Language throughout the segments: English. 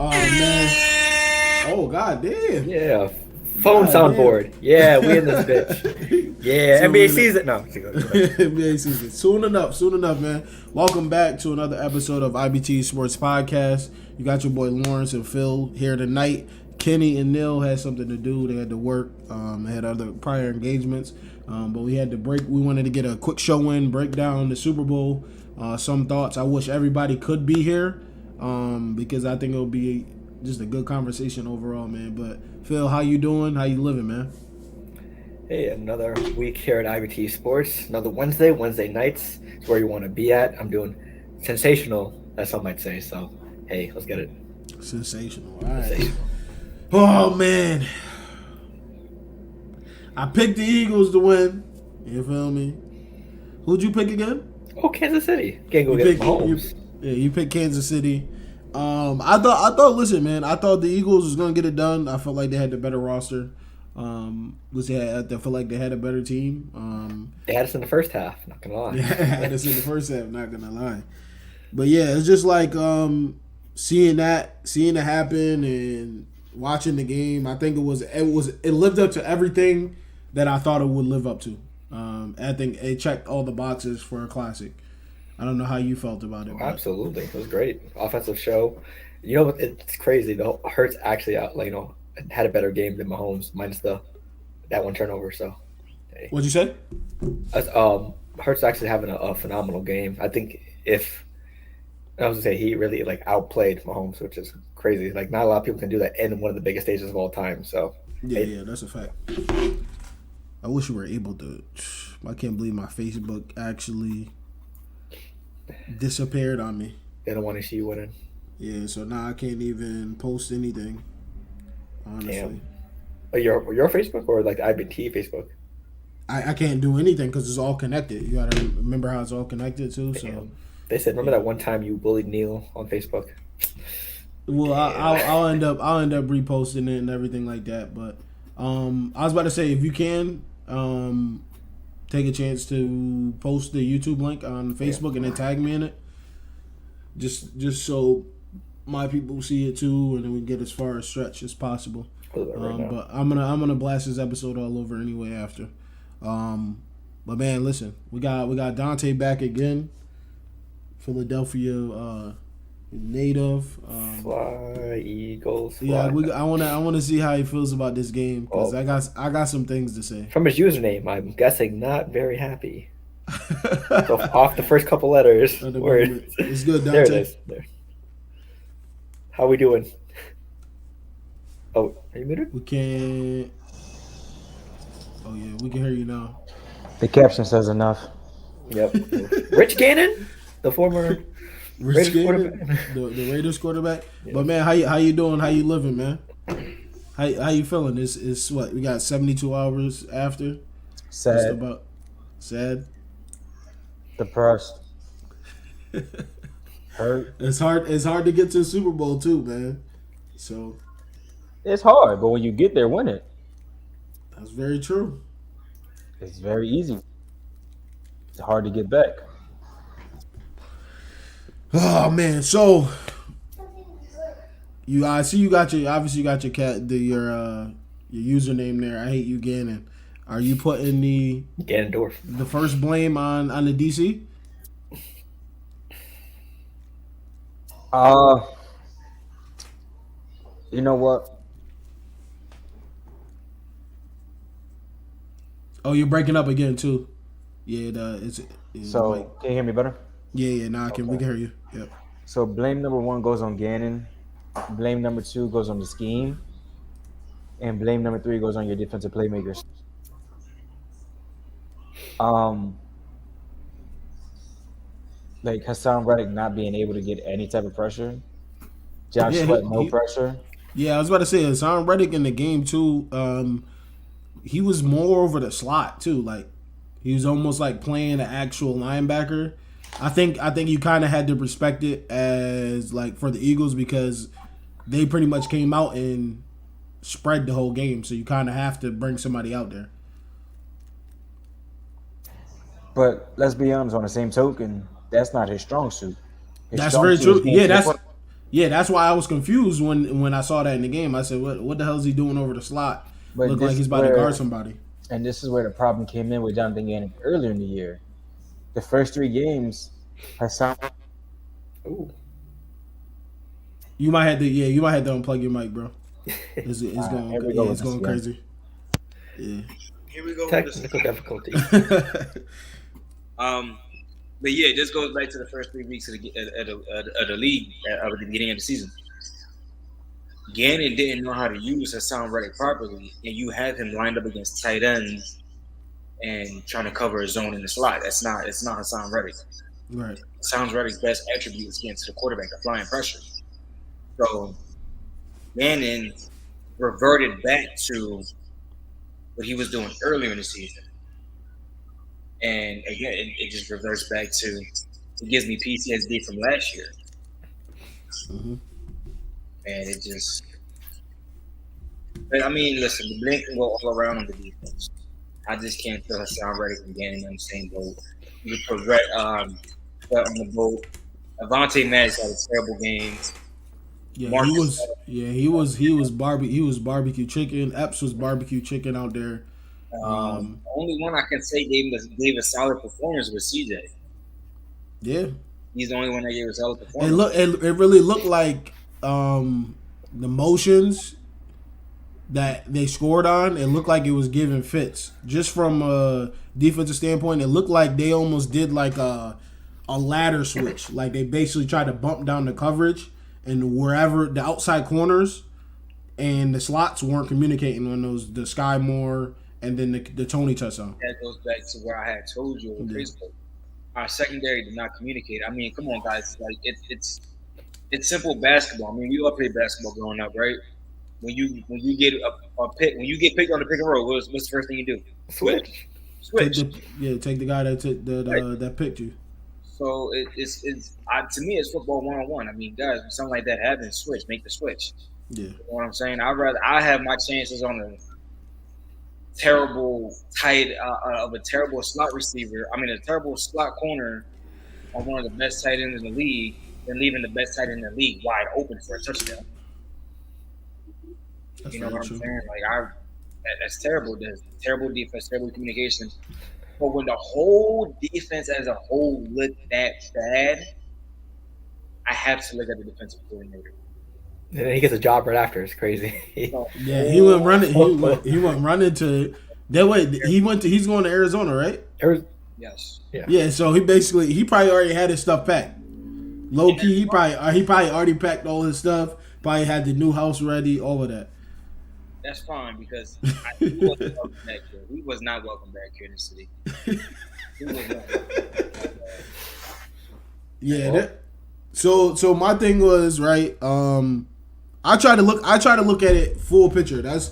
Oh man. Oh god damn. Yeah. Phone God damn. soundboard. Yeah, we in this bitch. Yeah, So NBA we're in the season. No, go ahead. NBA season. Soon enough, man. Welcome back to another episode of IBTE Sports Podcast. You got your boy Lawrence and Phil here tonight. Kenny and Neil had something to do. They had to work. They had other prior engagements. But we had to break. We wanted to get a quick show in, break down the Super Bowl. Some thoughts. I wish everybody could be here because I think it'll be just a good conversation overall, man. But Phil, how you doing? How you living, man? Hey, another week here at IBT Sports. Another Wednesday nights. It's where you want to be at. I'm doing sensational, as some might say. So, hey, let's get it. Sensational. All right. Sensational. Oh man, I picked the Eagles to win. You feel me? Who'd you pick again? Oh, Kansas City. Can't go You get picked, Mahomes. you picked Kansas City. I thought. Listen, man, I thought the Eagles was gonna get it done. I felt like they had the better roster. I feel like they had a better team. They had us in the first half. Not gonna lie. Yeah, had us in the first half. Not gonna lie, but yeah, it's just like seeing it happen and watching the game. I think it lived up to everything that I thought it would live up to. I think it checked all the boxes for a classic. I don't know how you felt about it. But. Absolutely, it was great. Offensive show. You know what? It's crazy. The Hurts actually had a better game than Mahomes, minus that one turnover. So, hey. What'd you say? Hurts actually having a phenomenal game. I think if I was gonna say he really outplayed Mahomes, which is crazy. Like not a lot of people can do that in one of the biggest stages of all time. So yeah, that's a fact. I wish we were able to. I can't believe my Facebook actually disappeared on me. They don't want to see you winning. Yeah, so now I can't even post anything. Honestly, Damn. Your Facebook or like IBT Facebook? I can't do anything because it's all connected. You gotta remember how it's all connected too. So Damn. They said, remember that one time you bullied Neil on Facebook? well, I'll end up reposting it and everything like that. But I was about to say if you can take a chance to post the YouTube link on Facebook and then tag me in it, just so my people see it too, and then we get as far as stretch as possible. Right but I'm gonna blast this episode all over anyway after. But man, listen, we got Dante back again, Philadelphia native. Fly Eagles. Fly. Yeah, I wanna see how he feels about this game because I got some things to say. From his username, I'm guessing not very happy. So off the first couple letters. It's good, Dante. There it is. There. How we doing? Oh, are you muted? We can. Oh yeah, we can hear you now. The caption says enough. Yep. Rich Gannon, the former Rich Raiders quarterback, the Raiders quarterback. Yeah. But man, how you doing? How you living, man? How you feeling? It's what we got 72 hours after. Sad. Sad. Depressed. Hurt. It's hard to get to the Super Bowl too, man. So it's hard, but when you get there, win it. That's very true. It's very easy. It's hard to get back. Oh man, so I see you got your username there. I hate you, Gannon. Are you putting the Ganondorf the first blame on the DC? You know what? Oh, you're breaking up again too. Yeah, so like, can you hear me better? Yeah. Now we can hear you. Yep. So blame number 1 goes on Gannon. Blame number 2 goes on the scheme, and blame number 3 goes on your defensive playmakers. Like Hassan Reddick not being able to get any type of pressure. Josh Sweat, no pressure. Yeah, I was about to say Hassan Reddick in the game too. He was more over the slot too. Like he was almost like playing an actual linebacker. I think you kind of had to respect it as like for the Eagles because they pretty much came out and spread the whole game. So you kind of have to bring somebody out there. But let's be honest. On the same token, that's not his strong suit. That's very true. Yeah, Yeah, that's why I was confused when I saw that in the game. I said, "What the hell is he doing over the slot? But Look this like he's is about to guard where, somebody." and this is where the problem came in with Jonathan Gannon earlier in the year. The first 3 games, Hassan. Ooh. You might have to unplug your mic, bro. It's going Here we go with it's this going again. crazy. Yeah. Here we go. Technical difficulty. But yeah, this goes back to the first 3 weeks of the league at the beginning of the season. Gannon didn't know how to use Hassan Reddick properly, and you have him lined up against tight ends and trying to cover a zone in the slot. It's not Hassan Reddick. Right. Hassan Reddick's best attribute is against the quarterback, applying pressure. So Gannon reverted back to what he was doing earlier in the season. And again, it just reverts back to, it gives me PTSD from last year. Mm-hmm. And it just, but I mean, listen, the blame can go all around on the defense. I just can't feel Hassan Reddick and Gannon on the same boat. You progress on the boat. Avante Maddox had a terrible game. Yeah, Marcus, he was barbecue chicken. Epps was barbecue chicken out there. only one I can say gave a solid performance was CJ. Yeah, He's the only one that gave a solid performance. It really looked like the motions that they scored on. It looked like it was giving fits. Just from a defensive standpoint, it looked like they almost did like a ladder switch. Like they basically tried to bump down the coverage and wherever the outside corners and the slots weren't communicating on the Sky Moore and then the Tony touchdown. That goes back to where I had told you on Facebook. Our secondary did not communicate. I mean, come on, guys. Like it's simple basketball. I mean, we all played basketball growing up, right? When you get a pick, when you get picked on the pick and roll, what's the first thing you do? Switch. Take the guy that picked you. So it's to me it's football 101. I mean, guys, when something like that happens, switch, make the switch. Yeah. You know what I'm saying? I have my chances on a terrible tight of a terrible slot receiver. I mean, a terrible slot corner on one of the best tight ends in the league, than leaving the best tight end in the league wide open for a touchdown. That's you know what true. I'm saying? Like that's terrible. That's terrible defense, terrible communication. But when the whole defense as a whole looked that bad, I have to look at the defensive coordinator. And then he gets a job right after. It's crazy. Yeah, he went running. He went running to that way. He's going to Arizona, right? Yes. Yeah. So he probably already had his stuff packed. Low key, he probably already packed all his stuff. Probably had the new house ready, all of that. That's fine because he wasn't welcome back here. He was not welcome back here in the city. He was not. Yeah. So my thing was right. I try to look at it full picture. That's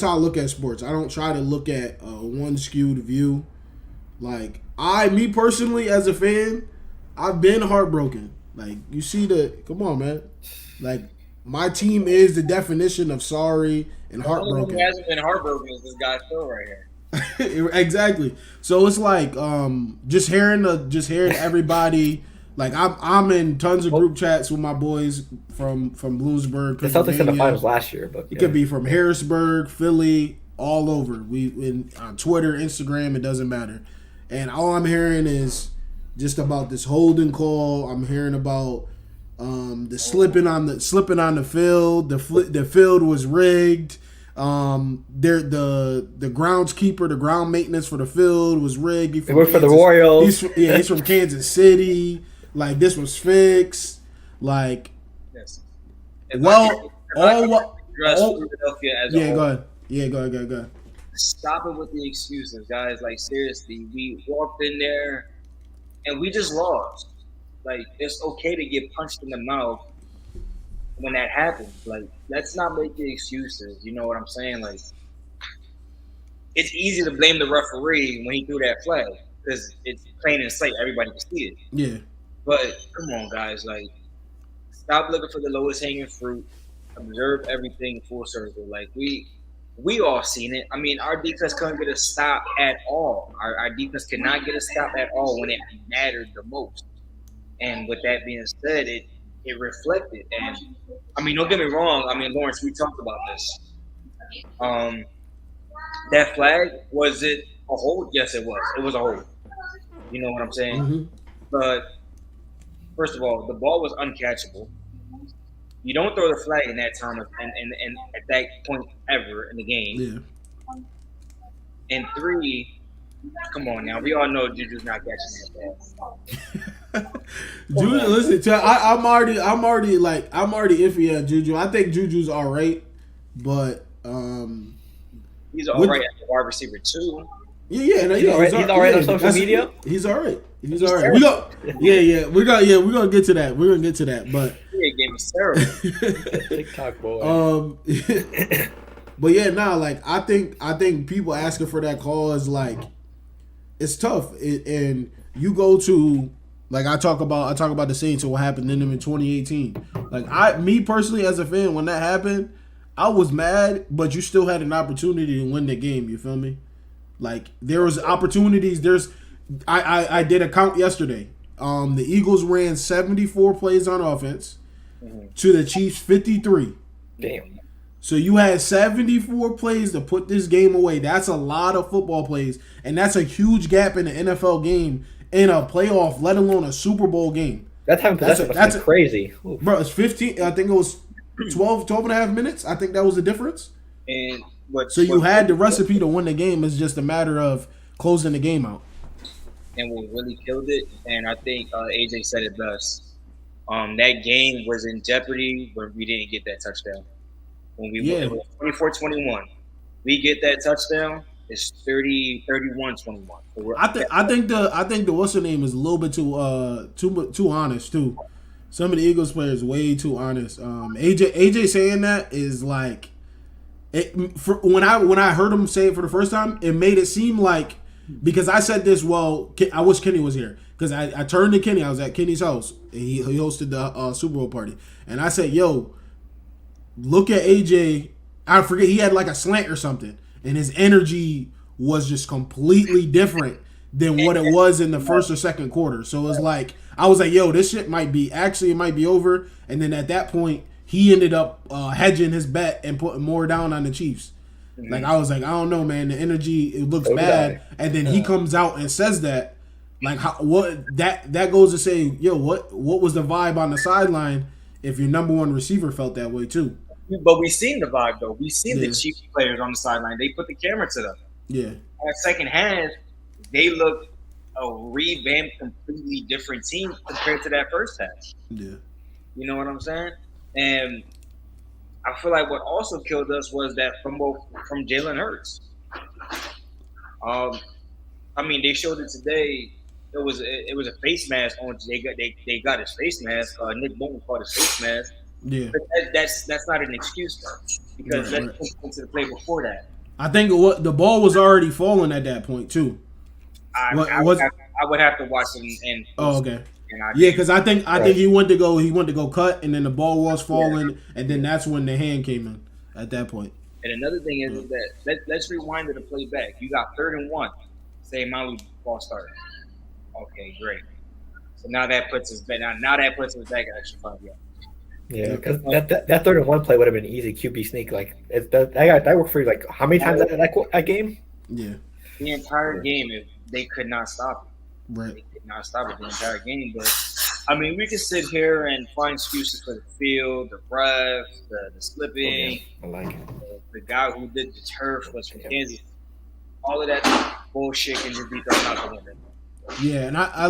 how I look at sports. I don't try to look at one skewed view. Like me personally as a fan, I've been heartbroken. Like you see come on, man. Like my team is the definition of sorry and heartbroken. The only one who hasn't been heartbroken is this guy Phil right here. Exactly. So it's like just hearing everybody. Like I'm in tons of group chats with my boys from Bloomsburg, The Celtics in the finals last year, but it could be from Harrisburg, Philly, all over. On Twitter, Instagram, it doesn't matter. And all I'm hearing is just about this holding call. I'm hearing about the slipping on the field. The field was rigged. The groundskeeper, the ground maintenance for the field was rigged. He worked for the Royals. He's from Kansas City. Like this was fixed. Like, yes. Philadelphia as a whole. Go ahead. Yeah, go ahead. Stop it with the excuses, guys. Like seriously, we walked in there and we just lost. Like it's okay to get punched in the mouth when that happens. Like let's not make the excuses. You know what I'm saying? Like it's easy to blame the referee when he threw that flag because it's plain in sight. Everybody can see it. Yeah. But come on, guys. Like stop looking for the lowest hanging fruit. Observe everything full circle. Like we all seen it. I mean, our defense couldn't get a stop at all. Our defense could not get a stop at all when it mattered the most. And with that being said, it reflected. And I mean, don't get me wrong. I mean, Lawrence, we talked about this. That flag, was it a hold? Yes, it was. It was a hold. You know what I'm saying? Mm-hmm. But first of all, the ball was uncatchable. You don't throw the flag in that time and at that point ever in the game. Yeah. And 3, come on now, we all know Juju's not catching that ball. Juju, listen, I'm already iffy at Juju. I think Juju's all right, but he's all right at the wide receiver too. Yeah, He's all right on social media. He's all right. He's all right. We're gonna get to that. But yeah, game is terrible. TikTok boy. But yeah, like I think people asking for that call is like, it's tough. And you go to, like, I talk about the Saints and what happened in them in 2018. Like, me personally as a fan, when that happened, I was mad, but you still had an opportunity to win the game. You feel me? Like, there was opportunities. I did a count yesterday. The Eagles ran 74 plays on offense to the Chiefs 53. Damn. So you had 74 plays to put this game away. That's a lot of football plays, and that's a huge gap in the NFL game in a playoff, let alone a Super Bowl game. That time possession was crazy. Oof. Bro, it's 15. I think it was 12 and a half minutes. I think that was the difference. And you had the recipe to win the game. It's just a matter of closing the game out. And what really killed it, and I think AJ said it best, that game was in jeopardy when we didn't get that touchdown. When it was 24-21. We get that touchdown, it's 30-31-21. So I think the what's her name is a little bit too honest too. Some of the Eagles players way too honest. AJ saying that is like, when I heard him say it for the first time, it made it seem like, because I said this, I wish Kenny was here, because I turned to Kenny. I was at Kenny's house. He hosted the Super Bowl party, and I said, "Yo, look at AJ." I forget, he had like a slant or something, and his energy was just completely different than what it was in the first or second quarter. So it was like, I was like, "Yo, this shit might be over." And then at that point, he ended up hedging his bet and putting more down on the Chiefs. Like, I was like, I don't know, man. The energy, it looks bad. And then he comes out and says that. Like, that goes to say, yo, what was the vibe on the sideline if your number one receiver felt that way too? But we seen the vibe though. We seen the Chiefs players on the sideline. They put the camera to them. Yeah. In the second half, they looked a revamped, completely different team compared to that first half. Yeah. You know what I'm saying? And I feel like what also killed us was that from Jalen Hurts. I mean, they showed it today. It was a face mask on. They got his face mask. Nick Bolton called his face mask. Yeah, but that's not an excuse though, because that's into the play before that. I think the ball was already falling at that point too. I would have to watch it and okay. Because I think he went to go cut, and then the ball was falling, and then that's when the hand came in at that point. And another thing is that let's rewind to the play back. You got 3rd and 1. Say Maui ball started. Okay, great. So now that puts us back. Now that puts us back at extra 5 yards. Yeah, because that 3rd and 1 play would have been easy QB sneak. Like that worked for you. Like how many times that game? Yeah, the entire game. If they could not stop it, right? They could not stop it the entire game. But I mean, we can sit here and find excuses for the field, the ref, the slipping. I like it. The guy who did the turf was from Kansas. All of that bullshit can just be thrown out the window. Yeah, and I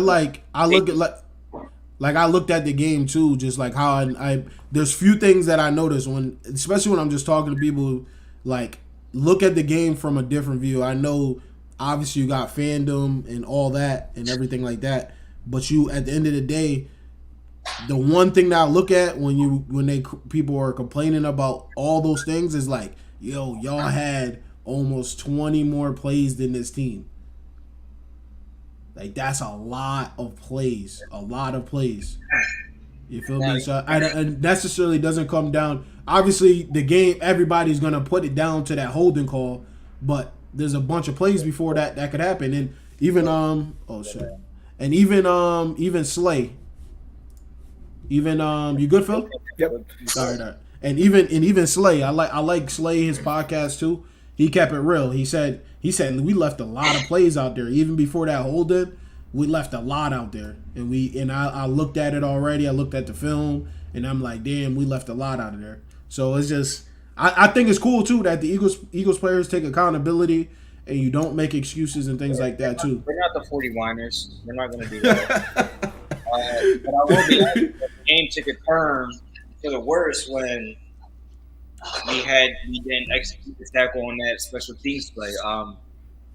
looked at the game too, just like how I there's few things that I notice especially when I'm just talking to people, like, look at the game from a different view. I know obviously you got fandom and all that and everything like that, but you, at the end of the day, the one thing that I look at when people are complaining about all those things is like, yo, y'all had almost 20 more plays than this team. Like, that's a lot of plays. You feel me? So, and necessarily doesn't come down. Obviously, the game, everybody's going to put it down to that holding call, but there's a bunch of plays before that could happen. And even, even Slay. Even you good, Phil? Yep. All right. And even Slay, I like Slay, his podcast too. He kept it real. He said we left a lot of plays out there even before that hold-in. We left a lot out there, and I looked at it already. I looked at the film, and I'm like, damn, we left a lot out of there. So it's just I think it's cool too that the Eagles players take accountability and you don't make excuses and things like that too. We're not the 40 whiners. We're not going to do that. But I will be honest, the game took a turn for the worse when we didn't execute the tackle on that special teams play.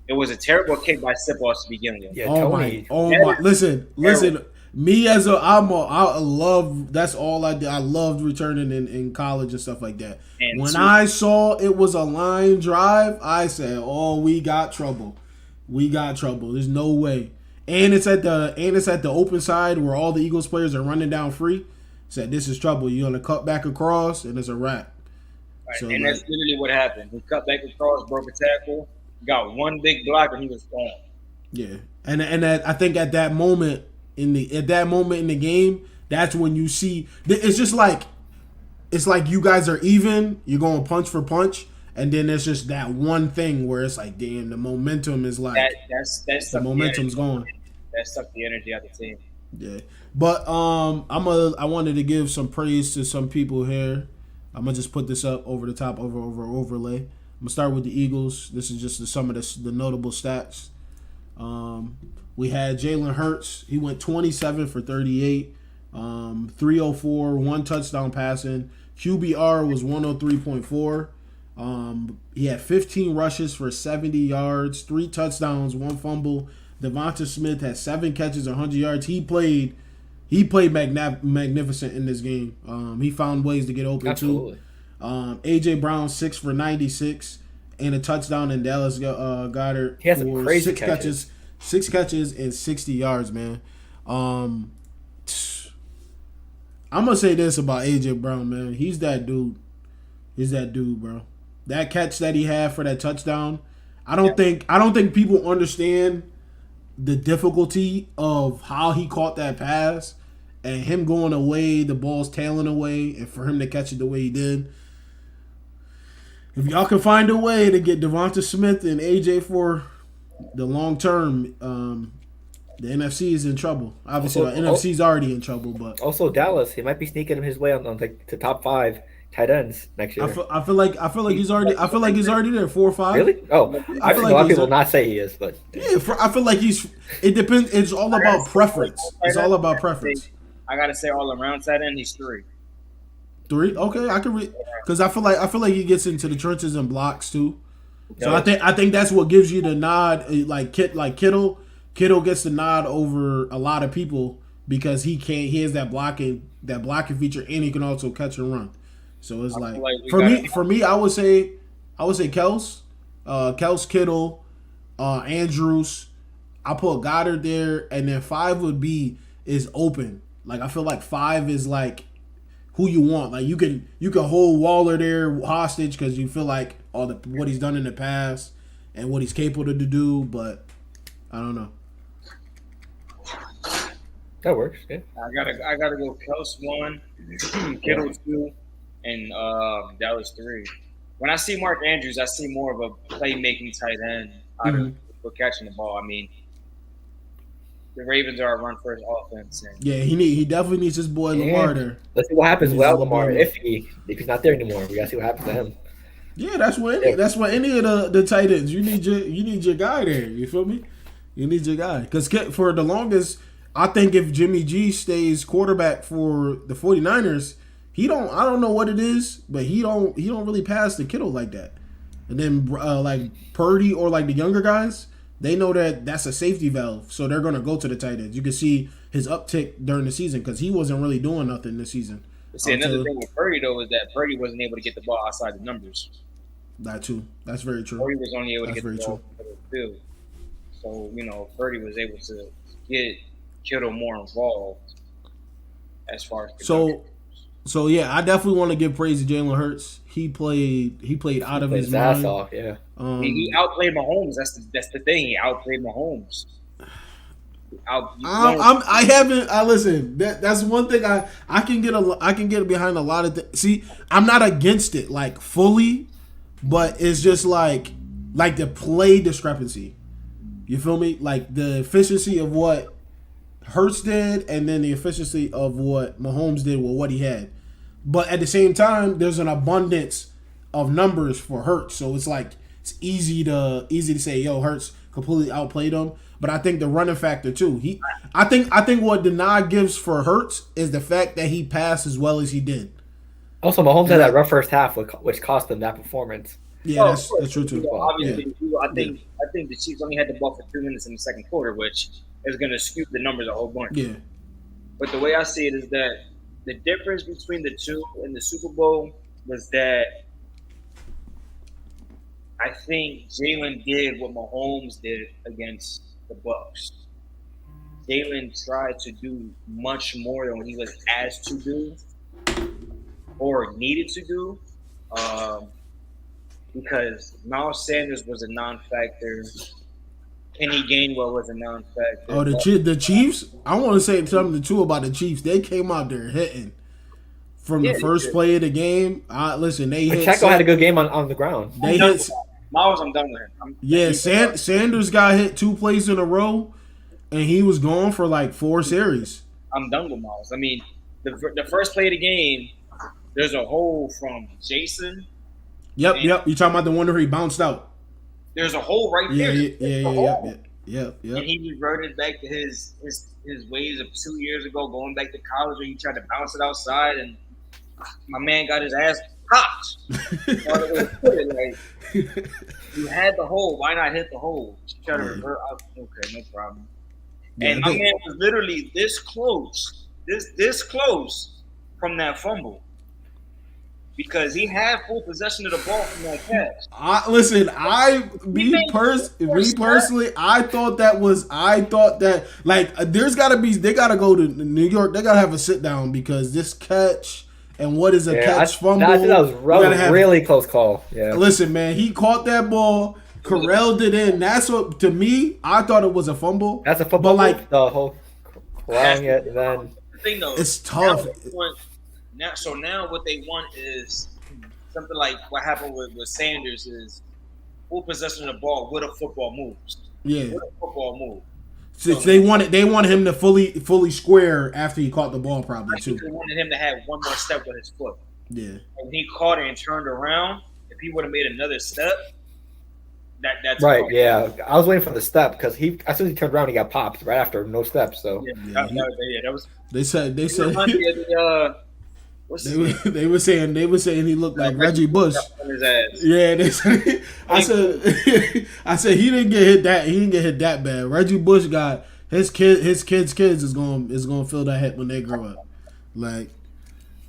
It was a terrible kick by Sipos to begin with. Yeah, Oh Tony. my! Listen. Me I love. That's all I did. I loved returning in college and stuff like that. And when so- I saw it was a line drive, I said, "Oh, we got trouble. We got trouble. There's no way." And it's at the open side where all the Eagles players are running down free. Said, "This is trouble. You're gonna cut back across, and it's a wrap." Right, So, and that's literally what happened. He cut back across, broke a tackle, got one big block, and he was gone. Yeah, and I think at that moment in the game, that's when you see it's just like it's like you guys are even. You're going punch for punch, and then there's just that one thing where it's like, damn, the momentum is like That's the momentum's going. That sucked the energy out of the team. Yeah, but I wanted to give some praise to some people here. I'm gonna just put this up over the top over overlay. I'm gonna start with the Eagles. This is just some of the notable stats. We had Jalen Hurts. He went 27 for 38, 304, one touchdown passing. QBR was 103.4. He had 15 rushes for 70 yards, 3 touchdowns, 1 fumble. Devonta Smith had 7 catches, 100 yards. He played magnificent in this game. He found ways to get open Absolutely. too. AJ Brown 6 for 96 and a touchdown, and Dallas Goedert He has some for crazy 6 catches and 60 yards, man. I'm gonna say this about AJ Brown, man. He's that dude. Bro. That catch that he had for that touchdown, I don't think people understand the difficulty of how he caught that pass and him going away, the ball's tailing away, and for him to catch it the way he did. If y'all can find a way to get Devonta Smith and AJ for the long term, the NFC is in trouble. Obviously, the NFC's already in trouble, but Also, Dallas, he might be sneaking him his way on like to top 5 tight ends next year. I feel like he's already there 4 or 5. Really? Oh, I feel think like a lot of he's people will not say he is, but Yeah, I feel like it depends. It's all about preference. It's all about preference. I gotta say, all around tight end, he's 3. 3, okay, I can read because I feel like he gets into the trenches and blocks too. So Yeah. I think that's what gives you the nod. Like Kittle gets the nod over a lot of people because he has that blocking feature, and he can also catch and run. So it's like for me, I would say Kels, Kittle, Andrews. I put Goddard there, and then 5 is open. Like I feel like 5 is like who you want. Like you can hold Waller there hostage because you feel like what he's done in the past and what he's capable to do, but I don't know. that works. Yeah. I gotta go Kels 1, Kittle 2, and Dallas 3. When I see Mark Andrews, I see more of a playmaking tight end for catching the ball. I mean, the Ravens are a run first offense. And Yeah, he definitely needs his boy Lamar there. Let's see what happens without Lamar. Lamar. If he's not there anymore, we gotta see what happens to him. Yeah, that's what any of the tight ends you need your guy there. You feel me? You need your guy because for the longest, I think if Jimmy G stays quarterback for the 49ers, I don't know what it is, but he don't really pass the Kittle like that. And then like Purdy or like the younger guys, they know that that's a safety valve, so they're gonna go to the tight ends. You can see his uptick during the season because he wasn't really doing nothing this season. see, another thing with Purdy though is that Purdy wasn't able to get the ball outside the numbers. That too. That's very true. Purdy was only able to That's get the very ball to the field. So Purdy was able to get Kittle more involved as far as production. So yeah, I definitely want to give praise to Jalen Hurts. He played out of his ass mind. off. Yeah. He outplayed Mahomes. That's the thing. He outplayed Mahomes. I haven't. I listen. That's one thing I can get behind a lot of things. See, I'm not against it like fully, but it's just like the play discrepancy. You feel me? Like the efficiency of what Hurts did, and then the efficiency of what Mahomes did with what he had. But at the same time, there's an abundance of numbers for Hurts, so it's like it's easy to say, yo, Hurts completely outplayed him. But I think the running factor too. I think what the nod gives for Hurts is the fact that he passed as well as he did. Also, Mahomes had that rough first half, which cost him that performance. Yeah, that's true too. Obviously, I think the Chiefs only had the ball for 3 minutes in the second quarter, which is going to skew the numbers a whole bunch. Yeah. But the way I see it is that the difference between the two in the Super Bowl was that I think Jalen did what Mahomes did against the Bucs. Jalen tried to do much more than what he was asked to do or needed to do, because Miles Sanders was a non-factor. Kenny Gainwell was a non-factor. Oh, the Chiefs? I want to say something too about the Chiefs. They came out there hitting from the first play of the game. Listen, they hit. Pacheco had a good game on the ground. They hit. Miles, I'm done with him. Sanders got hit 2 plays in a row, and he was gone for like 4 series. I'm done with Miles. I mean, the first play of the game, there's a hole from Jason. Yep. You talking about the one where he bounced out? There's a hole right there. Yeah. And he reverted back to his ways of 2 years ago, going back to college where he tried to bounce it outside, and my man got his ass popped. You had the hole. Why not hit the hole? Try to revert out. Okay, no problem. And my man was literally this close from that fumble, because he had full possession of the ball from that catch. Personally, I thought that like they gotta go to New York. They gotta have a sit down, because this catch. And what is a catch fumble? I think that was really close call. Yeah. Listen, man, he caught that ball, corralled it in. That's what, to me, I thought it was a fumble. That's a fumble. But like the whole corralling it, and then the thing though, it's tough. Now what they want is something like what happened with Sanders is full possession of the ball with a football moves. Yeah. With a football move. So they wanted him to fully square after he caught the ball, probably too. They wanted him to have one more step with his foot. Yeah. And when he caught it and turned around, if he would have made another step, that's right. Yeah, I was waiting for the step, because as soon as he turned around, he got popped right after no steps. So that was. They said. They were saying he looked like Reggie Bush. Yeah, they said. I said he didn't get hit that. He didn't get hit that bad. Reggie Bush got his kids is going to feel that hit when they grow up. Like,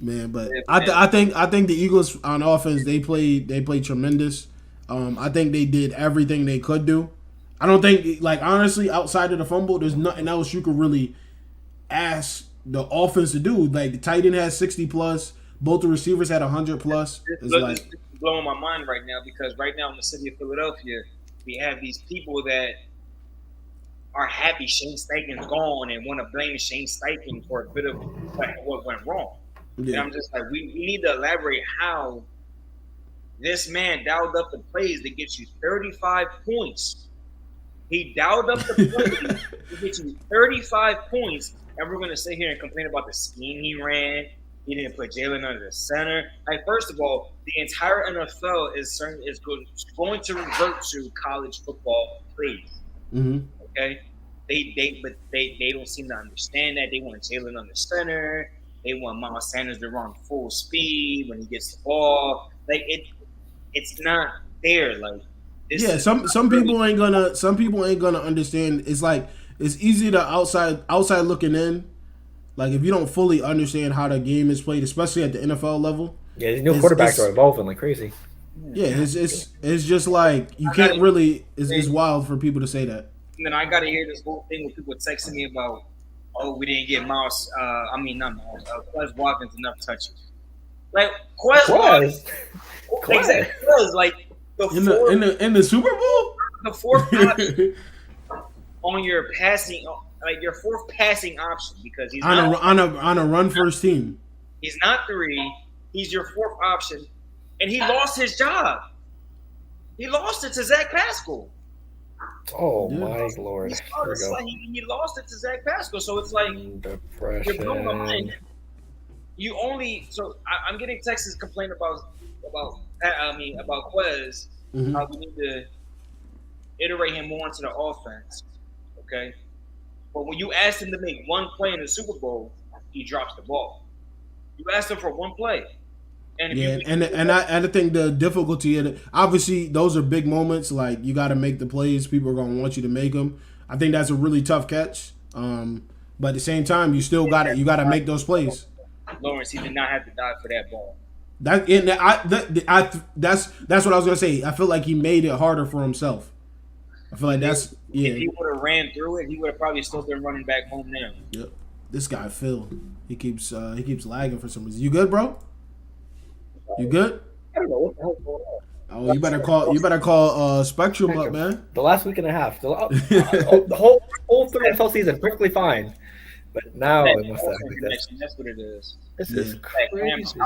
man, but I think the Eagles on offense, they played tremendous. I think they did everything they could do. I don't think, like, honestly, outside of the fumble, there's nothing else you could really ask the offense to do. Like, the tight end has 60 plus, both the receivers had 100 plus. It's blowing my mind right now, because right now in the city of Philadelphia, we have these people that are happy Shane Steichen's gone and want to blame Shane Steichen for a bit of what went wrong. Yeah. And I'm just like, we need to elaborate how this man dialed up the plays that get you 35 points. He dialed up the plays to get you 35 points. And we're going to sit here and complain about the scheme he ran. He didn't put Jalen under the center. Like, first of all, the entire NFL is going to revert to college football plays. Mm-hmm. Okay, they don't seem to understand that. They want Jalen on the center. They want Miles Sanders to run full speed when he gets the ball. Like, it's not there. Like, some people ain't gonna understand. It's like, it's easy to outside looking in. Like, if you don't fully understand how the game is played, especially at the NFL level. Yeah, these new quarterbacks are evolving like crazy. Yeah, it's just like, you can't really. It's wild for people to say that. And then I got to hear this whole thing with people texting me about, we didn't get Miles. Not Miles. Quez Watkins enough touches. Like, Quez Watkins. Exactly. Like, in the Super Bowl, the 4 on your passing like your fourth passing option because he's on a run first team. He's not 3. He's your fourth option, and he lost his job. He lost it to Zach Pascal. Oh my lord! He lost it to Zach Pascal. So it's like depression. You're blowing my mind. You only I'm getting Texas complain about Quez. Mm-hmm. How we need to iterate him more into the offense. Okay, but when you ask him to make one play in the Super Bowl, he drops the ball. You asked him for one play. And I think the difficulty in it, obviously those are big moments. Like you got to make the plays. People are going to want you to make them. I think that's a really tough catch. But at the same time, you still got to make those plays. Lawrence, he did not have to die for that ball. That's what I was gonna say. I feel like he made it harder for himself. I feel like If he would have ran through it, he would have probably still been running back home now. Yep. This guy Phil, he keeps lagging for some reason. You good, bro? You good? I don't know what the hell's going on. Oh, you better call Spectrum up, man. The last week and a half, the whole 3 NFL season, perfectly fine. But now it must have That's what it is. This is crazy.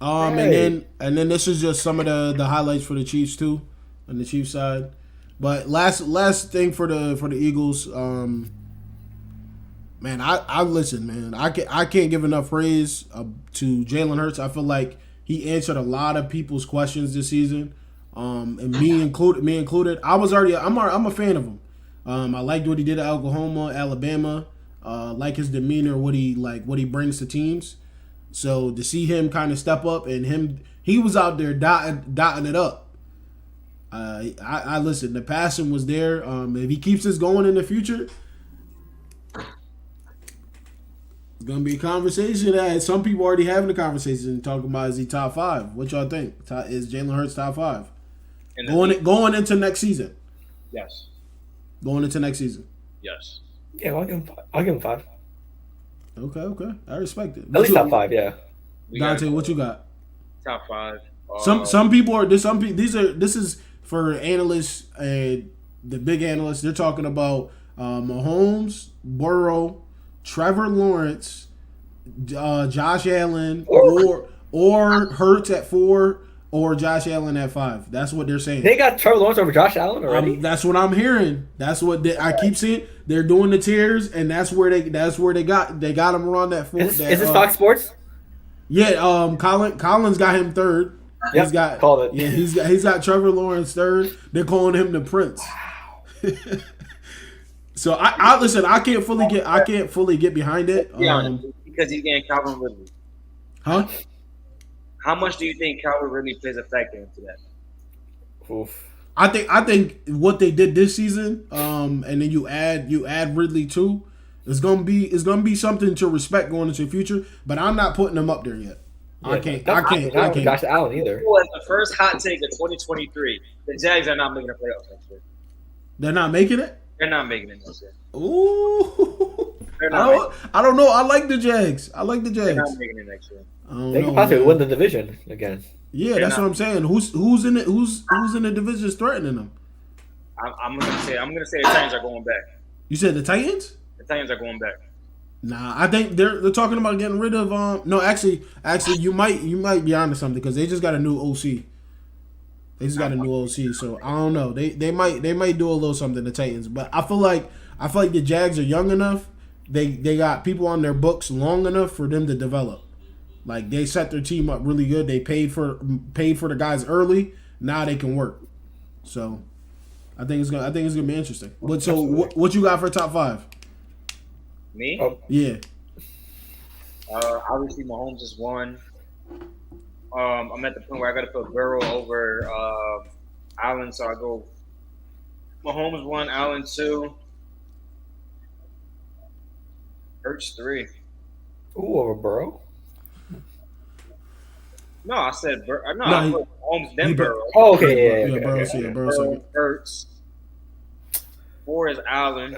And then this is just some of the highlights for the Chiefs too, on the Chiefs side. But last thing for the Eagles, man, I listen, man. I can't give enough praise to Jalen Hurts. I feel like he answered a lot of people's questions this season, and me included. I'm a fan of him. I liked what he did at Oklahoma, Alabama. Like his demeanor, what he brings to teams. So to see him kind of step up and he was out there dotting it up. I listen. The passion was there. If he keeps this going in the future, it's gonna be a conversation. That some people already having the conversation talking about is he top 5? What y'all think? Is Jalen Hurts top 5? Going into next season? Yes. Going into next season? Yes. Yeah, I'll give him 5. Okay. I respect it. At least top 5, yeah. Dante, what you got? Top 5. Some people are this is for analysts and the big analysts. They're talking about Mahomes, Burrow, Trevor Lawrence, Josh Allen, or Hurts at 4, or Josh Allen at 5. That's what they're saying. They got Trevor Lawrence over Josh Allen already. That's what I'm hearing. That's what I keep seeing. They're doing the tiers, and that's where they got him around that 4. Is this Fox Sports? Yeah. Collins got him 3rd. Yep, called it. Yeah, he's got Trevor Lawrence 3rd. They're calling him the Prince. Wow. So I listen. I can't fully get behind it. Because he's getting Calvin Ridley. Huh? How much do you think Calvin Ridley plays a factor into that? Oof. I think what they did this season, and then you add Ridley too, is gonna be something to respect going into the future. But I'm not putting them up there yet. Yeah, I can't. Josh Allen either. The first hot take of 2023: the Jags are not making the playoffs next year. They're not making it. They're not making it next year. Ooh. I don't know. I like the Jags. They're not making it next year. They can possibly win the division again. Yeah, that's what I'm saying. Who's in it? Who's in the division threatening them? I'm gonna say the Titans are going back. You said the Titans? The Titans are going back. Nah, I think they're talking about getting rid of No, actually, you might be onto something because they just got a new OC. So I don't know. They might do a little something, the Titans, but I feel like the Jags are young enough. They got people on their books long enough for them to develop. Like they set their team up really good. They paid for the guys early. Now they can work. So I think it's gonna be interesting. But so what you got for top 5? Me? Yeah. Obviously Mahomes is 1. I'm at the point where I got to put Burrow over Allen, so I go Mahomes 1, Allen 2, Hurts 3. Ooh, over Burrow? No, I said I put Mahomes then Burrow. Oh, okay, yeah. Burrow. Hurts. 4 is Allen.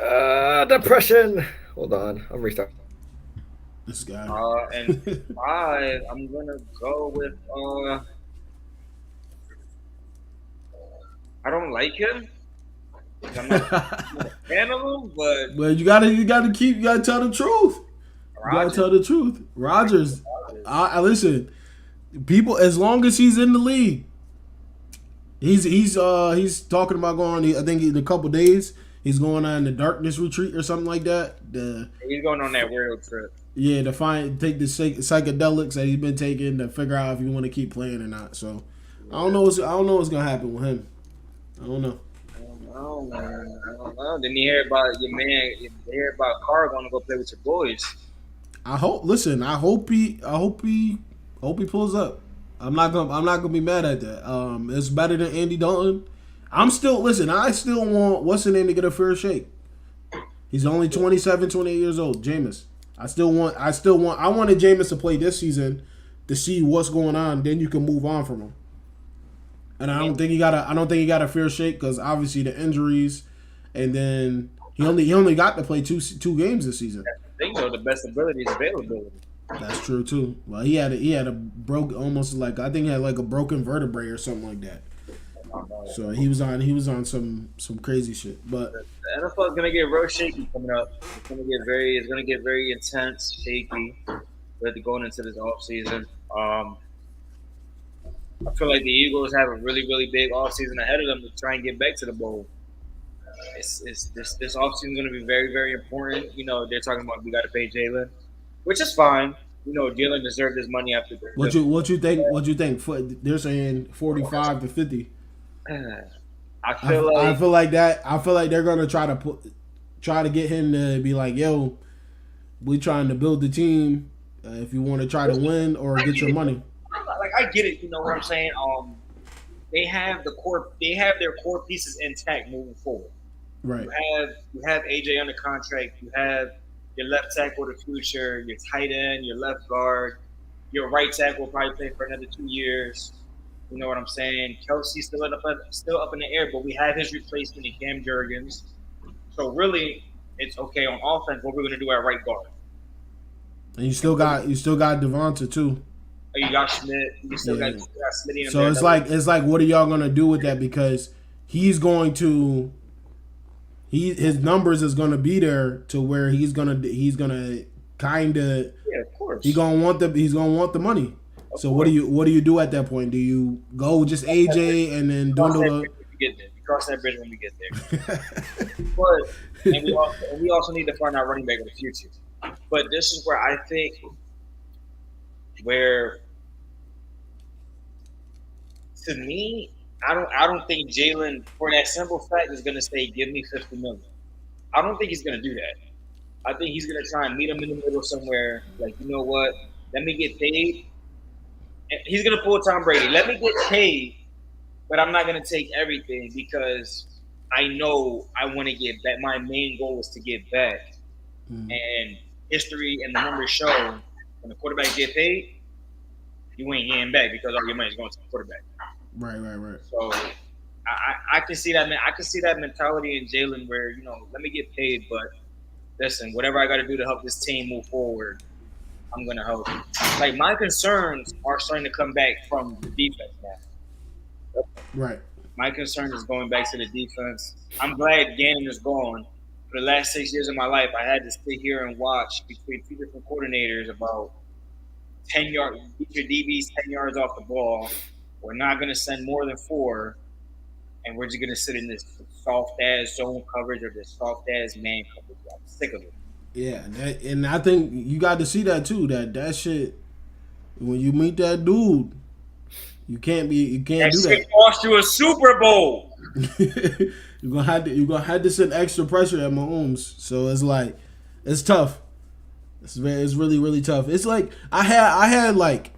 Depression. Hold on, I'm restarting. This guy. And 5, I'm gonna go with. I don't like him, I'm not a fan of him, but But you gotta tell the truth. You gotta tell the truth. Rodgers, I listen. People, as long as he's in the league, he's talking about going. I think in a couple days he's going on the darkness retreat or something like that. He's going on that world trip. Yeah, to take the psychedelics that he's been taking to figure out if you want to keep playing or not. So I don't know what's gonna happen with him. I don't know. I don't know. Then you hear about your man. You hear about Carr going to go play with your boys. I hope. Listen, I hope he pulls up. I'm not gonna be mad at that. It's better than Andy Dalton. I still want what's the name to get a fair shake. He's only 27, 28 years old, Jameis. I wanted Jameis to play this season to see what's going on. Then you can move on from him. And I don't think he got a fair shake because obviously the injuries, and then he only got to play two games this season. They know the best ability is availability. That's true too. Well, he had a almost like I think he had like a broken vertebrae or something like that. So he was on some crazy shit. But the NFL is gonna get real shaky coming up. It's gonna get very intense, shaky. Going into this offseason. I feel like the Eagles have a really, really big offseason ahead of them to try and get back to the bowl. This offseason is going to be very, very important. You know, they're talking about we got to pay Jalen, which is fine. You know, Jalen deserved his money after. What you think? They're saying 45 to 50. I feel like they're going to try to get him to be like, yo, we trying to build the team. If you want to try to win or get your money. Like I get it, you know what I'm saying. They have their core pieces intact moving forward. Right. You have AJ under contract. You have your left tackle of the future, your tight end, your left guard, your right tackle will probably play for another 2 years. You know what I'm saying? Kelsey's still up in the air, but we have his replacement in Cam Jurgens. So really, it's okay on offense. What we're going to do at right guard. And you still got Devonta too. You got Schmidt. You still got Smitty. So it's like, what are y'all gonna do with that? Because his numbers is gonna be there to where he's gonna kind of. Yeah, of course. He's gonna want the money. So what do you do at that point? Do you go just AJ and then dwindle the? Cross that bridge when we get there. But we also need to find our running back in the future. But this is where I think to me, I don't think Jalen, for that simple fact, is going to say, give me $50 million. I don't think he's going to do that. I think he's going to try and meet him in the middle somewhere. Like, you know what? Let me get paid. And he's going to pull Tom Brady. Let me get paid, but I'm not going to take everything because I know I want to get back. My main goal is to get back. And history and the numbers show when the quarterback get paid, you ain't getting back because all your money is going to the quarterback. Right. So I can see that. I can see that mentality in Jalen where, you know, let me get paid, but listen, whatever I got to do to help this team move forward, I'm going to help. Like, my concerns are starting to come back from the defense now. Right. My concern is going back to the defense. I'm glad Gannon is gone. For the last 6 years of my life, I had to sit here and watch between two different coordinators about 10 yards, get your DBs 10 yards off the ball. We're not going to send more than 4, and we're just going to sit in this soft-ass zone coverage or this soft-ass man coverage. I'm sick of it. Yeah, and I think you got to see that too. That shit, when you meet that dude, you can't do that. Shit cost you a Super Bowl. You're gonna have to send extra pressure at Mahomes. So it's like, it's tough. It's really, really tough. It's like I had like,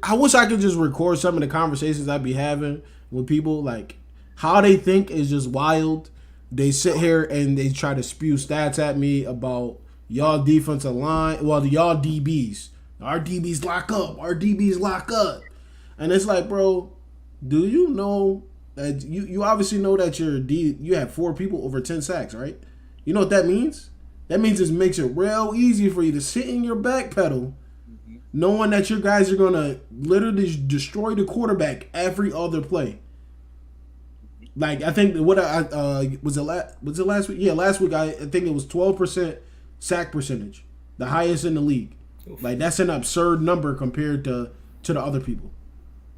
I wish I could just record some of the conversations I'd be having with people. Like, how they think is just wild. They sit here and they try to spew stats at me about y'all defensive line. Well, y'all DBs. Our DBs lock up. Our DBs lock up. And it's like, bro, do you know that you obviously know that you have 4 people over 10 sacks, right? You know what that means? That means it makes it real easy for you to sit in your back pedal, knowing that your guys are gonna literally destroy the quarterback every other play. Like I think what I was it last week? Yeah, last week I think it was 12% sack percentage, the highest in the league. Oof. Like that's an absurd number compared to the other people.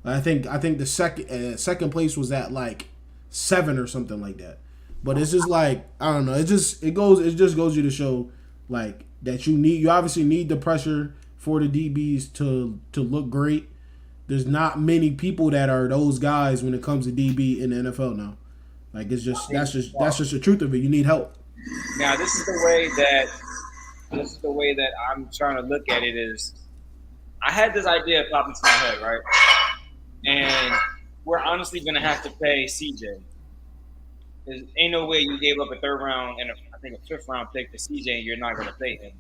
I think the second place was at like 7 or something like that. But it's just like I don't know. It just goes you to show like that you obviously need the pressure for the DBs to look great. There's not many people that are those guys when it comes to DB in the NFL now. Like that's just the truth of it. You need help. Now this is the way that I'm trying to look at it is I had this idea pop into my head, right? And we're honestly gonna have to pay CJ. There ain't no way you gave up a 3rd round and I think a 5th round pick to CJ and you're not gonna pay him.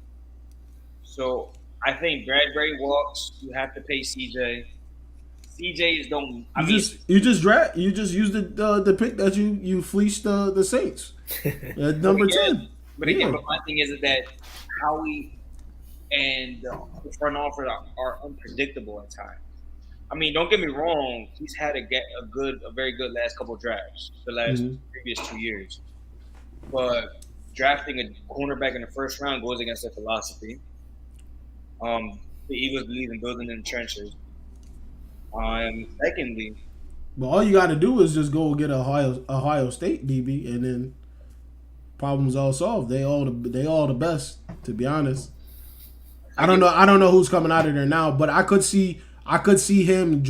So I think Bradbury walks, you have to pay CJ. CJ's don't. You just used the pick that you fleeced the Saints at number 10. But again, but my thing is that Howie and the front office are unpredictable at times. I mean, don't get me wrong. He's had a very good last couple of drafts, the last previous 2 years. But drafting a cornerback in the 1st round goes against their philosophy. The Eagles believe in building in the trenches. Secondly, but all you got to do is just go get a Ohio State DB, and then problems all solved. They all the best, to be honest. I don't know who's coming out of there now, but I could see him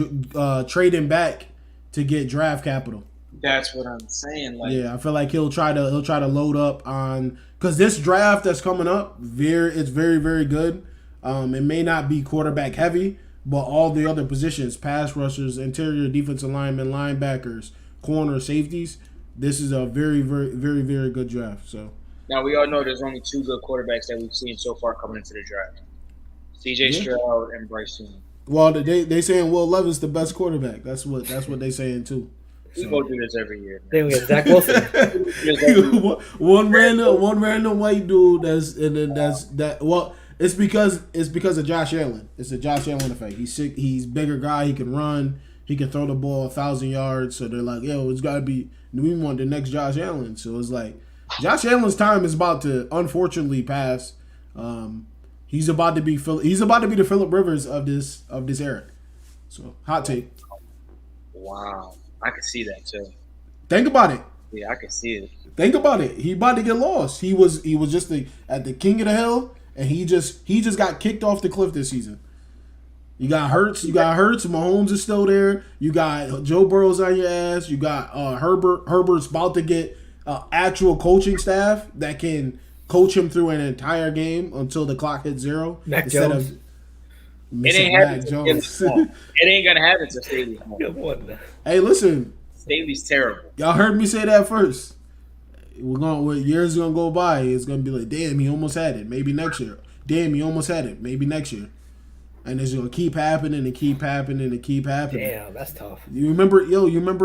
trading back to get draft capital. That's what I'm saying. Like, yeah, I feel like he'll try to load up on because this draft that's coming up, it's very very good. It may not be quarterback heavy, but all the other positions, pass rushers, interior defensive linemen, linebackers, corner, safeties, this is a very very very very good draft. So now we all know there's only 2 good quarterbacks that we've seen so far coming into the draft: C.J. Stroud and Bryce Young. Well, they saying Will Levis the best quarterback. That's what they saying too. We go do this every year. Then we get Zach Wilson. one random white dude well, it's because of Josh Allen. It's a Josh Allen effect. He's sick. He's bigger guy. He can run. He can throw the ball 1,000 yards. So they're like, yo, it's got to be. We want the next Josh Allen. So it's like Josh Allen's time is about to unfortunately pass. He's about to be the Phillip Rivers of this era. So hot take. Wow, I can see that too. Think about it. Yeah, I can see it. Think about it. He about to get lost. He was just at the king of the hill, and he just got kicked off the cliff this season. You got Hurts. Mahomes is still there. You got Joe Burrow's on your ass. You got Herbert. Herbert's about to get actual coaching staff that can coach him through an entire game until the clock hits 0. Mac Jones. It ain't happening. It ain't gonna happen to Staley. Hey, listen. Staley's terrible. Y'all heard me say that first. Years gonna go by. It's gonna be like, damn, he almost had it. Maybe next year. Damn, he almost had it. Maybe next year. And it's gonna keep happening and keep happening and keep happening. Damn, that's tough. You remember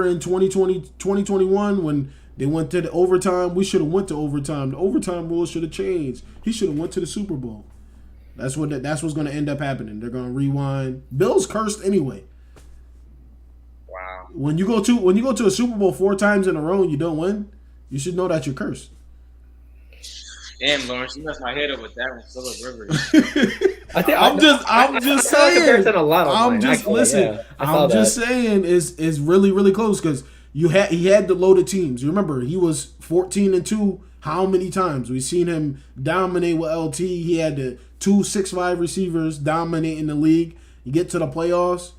in 2021 when they went to the overtime? We should have went to overtime. The overtime rule should have changed. He should have went to the Super Bowl. That's what's gonna end up happening. They're gonna rewind. Bill's cursed anyway. Wow. When you go to a Super Bowl 4 times in a row and you don't win, you should know that you're cursed. Damn, Lawrence, you messed my head up with that one, Phillip Rivers. I'm just saying. I'm just saying is really really close because he had the loaded teams. You remember he was 14-2. How many times we've seen him dominate with LT? He had the 2 6'5" receivers dominating the league. You get to the playoffs,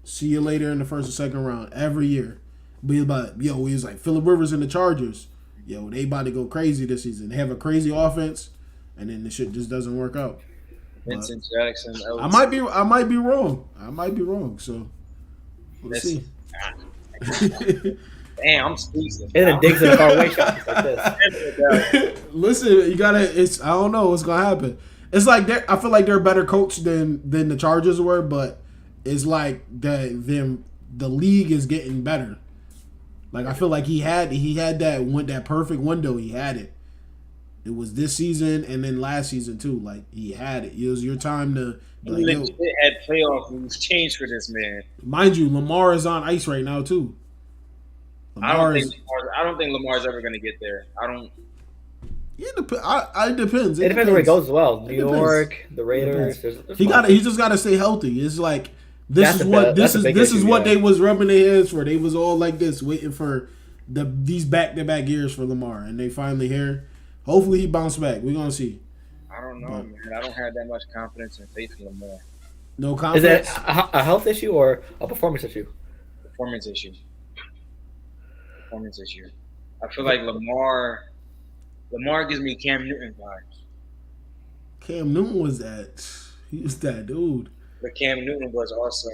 see you later in the first or second round every year. But he was like Phillip Rivers and the Chargers. Yo, they about to go crazy this season. They have a crazy offense, and then the shit just doesn't work out. Vincent Jackson. I might be wrong. So we'll see. Damn, I'm speechless. And then digs in the far away shots like this. Listen, you gotta. I don't know what's gonna happen. It's like I feel like they're a better coach than the Chargers were, but it's like the league is getting better. Like I feel like he had that perfect window. He had it. It was this season and then last season too. Like he had it. It was your time to. He legit had playoff rules changed for this man. Mind you, Lamar is on ice right now too. Lamar is. I don't think Lamar's ever going to get there. I don't. Yeah, it depends. It depends where he goes as well. New It depends. York, the Raiders. There's He just got to stay healthy. It's like this That's a big is issue, what yeah. they was rubbing their heads for. They was all like this, waiting for these back-to-back years for Lamar, and they finally here. Hopefully he bounced back. We're gonna see. I don't know, man. I don't have that much confidence and faith in Lamar. No Is confidence. it a health issue or a performance issue? Performance issue. I feel like Lamar gives me Cam Newton vibes. Cam Newton was that. He was that dude. But Cam Newton was also.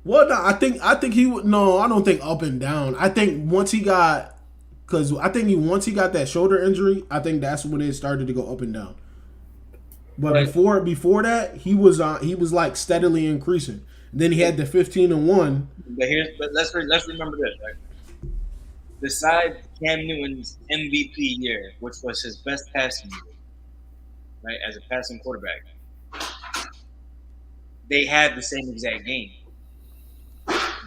Well, no, I think he would. No, I don't think up and down. I think once he got that shoulder injury, I think that's when it started to go up and down. But before that, he was like steadily increasing. Then he had the 15-1. But let's remember this, right? Besides Cam Newton's MVP year, which was his best passing year, right, as a passing quarterback, they had the same exact game.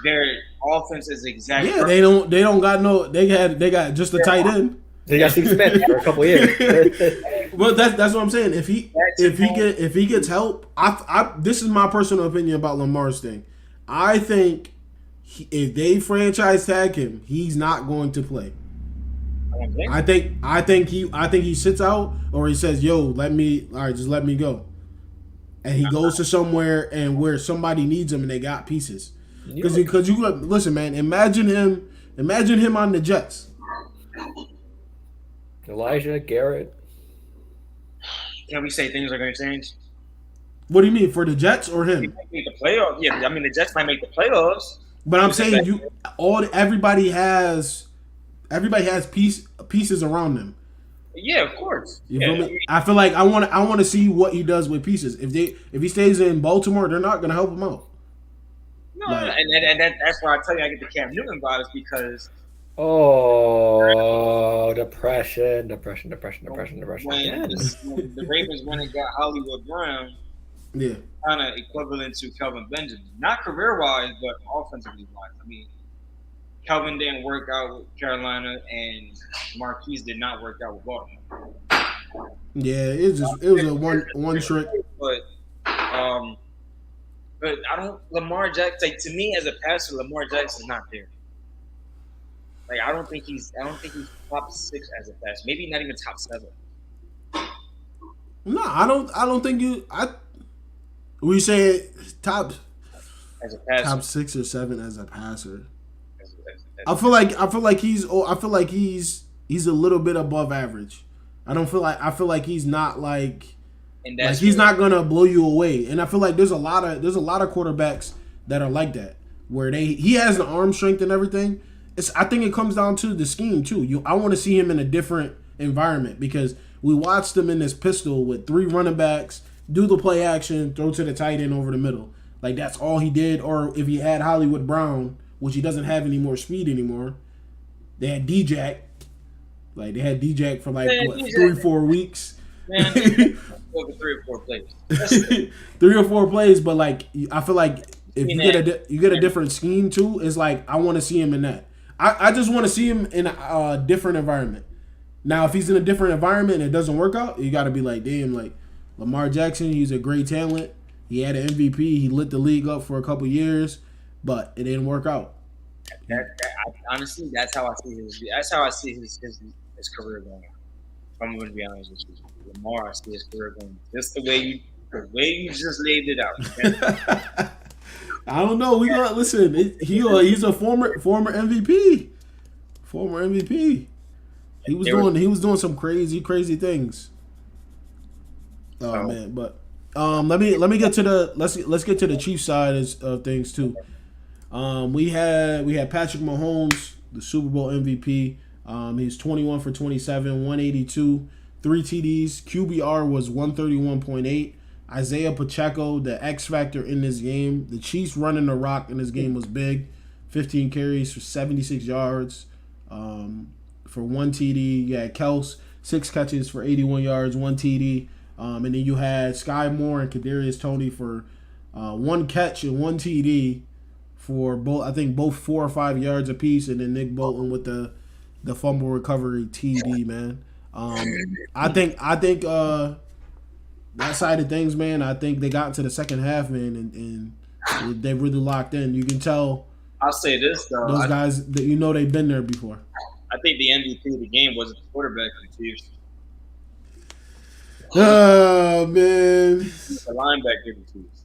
Their offense is exactly. Yeah, they don't got no. They got just a tight end. They got Steve Smith for a couple years. Well, that's what I'm saying. If he gets help, this is my personal opinion about Lamar's thing. I think if they franchise tag him, he's not going to play. I think he sits out, or he says, "Yo, just let me go," and he goes to somewhere and where somebody needs him and they got pieces. Because you listen, man. Imagine him on the Jets. Elijah Garrett. Can we say things are going to change? What do you mean, for the Jets or him? He might make the playoffs. Yeah, I mean the Jets might make the playoffs. But I'm saying everybody has pieces around them. Yeah, of course. You feel me? I feel like I want to see what he does with pieces. If he stays in Baltimore, they're not going to help him out. No, and that's why I tell you I get the Cam Newton vibes because. Oh, depression. When Yes. the Ravens went and got Hollywood Brown, Yeah, kind of equivalent to Kelvin Benjamin, not career-wise, but offensively wise. I mean, Kelvin didn't work out with Carolina, and Marquise did not work out with Baltimore. yeah. It was a one trick. But I don't. Lamar Jackson, like, to me as a passer, Lamar Jackson's not there. Like I don't think he's top 6 as a passer. Maybe not even top 7. No, I don't think you. We say top As a passer. top 6 or 7 as a passer. As I feel like he's a little bit above average. I feel like he's not like he's not gonna blow you away. And I feel like there's a lot of quarterbacks that are like that, where he has the arm strength and everything. I think it comes down to the scheme too. I want to see him in a different environment because we watched him in this pistol with 3 running backs, do the play action, throw to the tight end over the middle. Like that's all he did. Or if he had Hollywood Brown, which he doesn't have any more speed anymore, they had D-Jack. Like they had D-Jack for 3-4 weeks. Man, over 3 or 4 plays. 3 or 4 plays, but like I feel like if you get a different scheme too, it's like I want to see him in that. I just want to see him in a different environment. Now, if he's in a different environment and it doesn't work out, you got to be like, damn, like Lamar Jackson, he's a great talent. He had an MVP. He lit the league up for a couple years, but it didn't work out. Honestly, that's how I see his career going. I'm going to be honest with you. Lamar, I see his career going just the way you just laid it out. Okay? I don't know. We got listen. He's a former MVP. Former MVP. He was doing some crazy things. Oh man, but let me get to the let's get to the Chiefs side of things too. We had Patrick Mahomes, the Super Bowl MVP. He's 21 for 27, 182, 3 TDs. QBR was 131.8. Isaiah Pacheco, the X factor in this game. The Chiefs running the rock in this game was big. 15 carries for 76 yards for 1 TD. You had Kels, 6 catches for 81 yards, 1 TD. And then you had Sky Moore and Kadarius Toney for 1 catch and 1 TD for both. I think both 4 or 5 yards apiece, and then Nick Bolton with the fumble recovery TD. Man, I think that side of things, man. I think they got into the second half, man, and they really locked in. You can tell I'll say this though. those guys that they've been there before. I think the MVP of the game wasn't the quarterback for the Chiefs. Oh man, The linebacker of the Chiefs.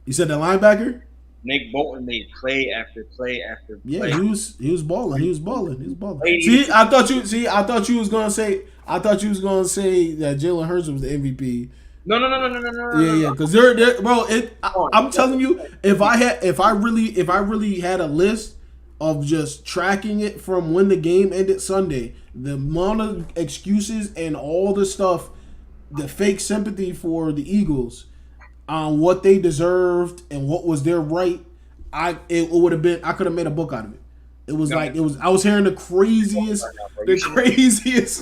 you said the linebacker? Nick Bolton made play after play after play. Yeah, he was balling. He was balling. He was balling. Ladies. I thought you was gonna say that Jalen Hurts was the MVP. No. Yeah, because they're bro. I'm telling you, if I really had a list of just tracking it from when the game ended Sunday, the amount of excuses and all the stuff, the fake sympathy for the Eagles, on what they deserved and what was their right, it would have been. I could have made a book out of it. It was I was hearing the craziest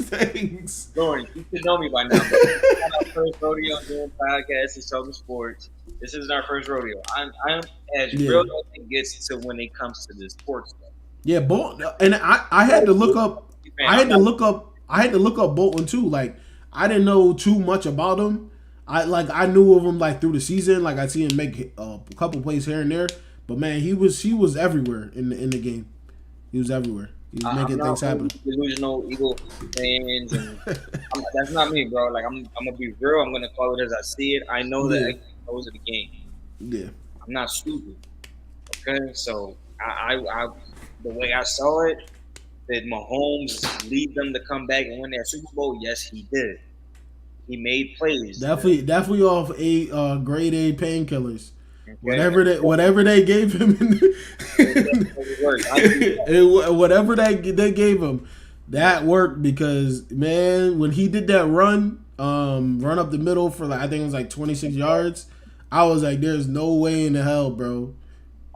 things. Lauren, you should know me by now. This is our first rodeo doing podcasts and talking sports. This isn't our first rodeo. I'm as real as it gets to when it comes to the sports stuff. Yeah, Bolton, and I had to look up. I had to look up Bolton too. Like I didn't know too much about him. I knew of him like through the season. Like I see him make a couple plays here and there. But man, he was everywhere in the game. He was everywhere. He was making things happen. Delusional Eagle fans, and that's not me, bro. Like I'm gonna be real. I'm gonna call it as I see it. I know that those are the game. Yeah, I'm not stupid. Okay, so I the way I saw it, did Mahomes lead them to come back and win that Super Bowl? Yes, he did. He made plays. Definitely off grade A painkillers. Okay. Whatever they gave him, whatever they gave him, that worked because man, when he did that run up the middle for I think it was like 26 yards, I was like, "There's no way in the hell, bro,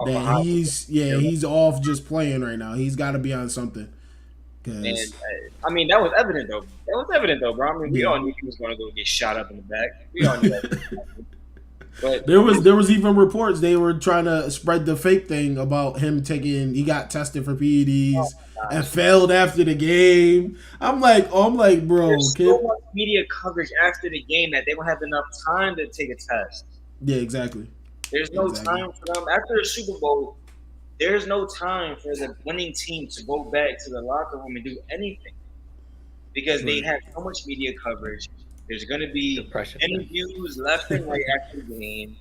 that he's off just playing right now. He's got to be on something." And I mean, that was evident though. Bro. I mean, we all knew he was going to go get shot up in the back. We all knew that. But there was even reports they were trying to spread the fake thing about him he got tested for PEDs and failed after the game. I'm like, bro, there's so much media coverage after the game that they don't have enough time to take a test. Yeah, exactly. There's no time for them after the Super Bowl. There's no time for the winning team to go back to the locker room and do anything because they have so much media coverage. There's going to be interviews left and right after the game.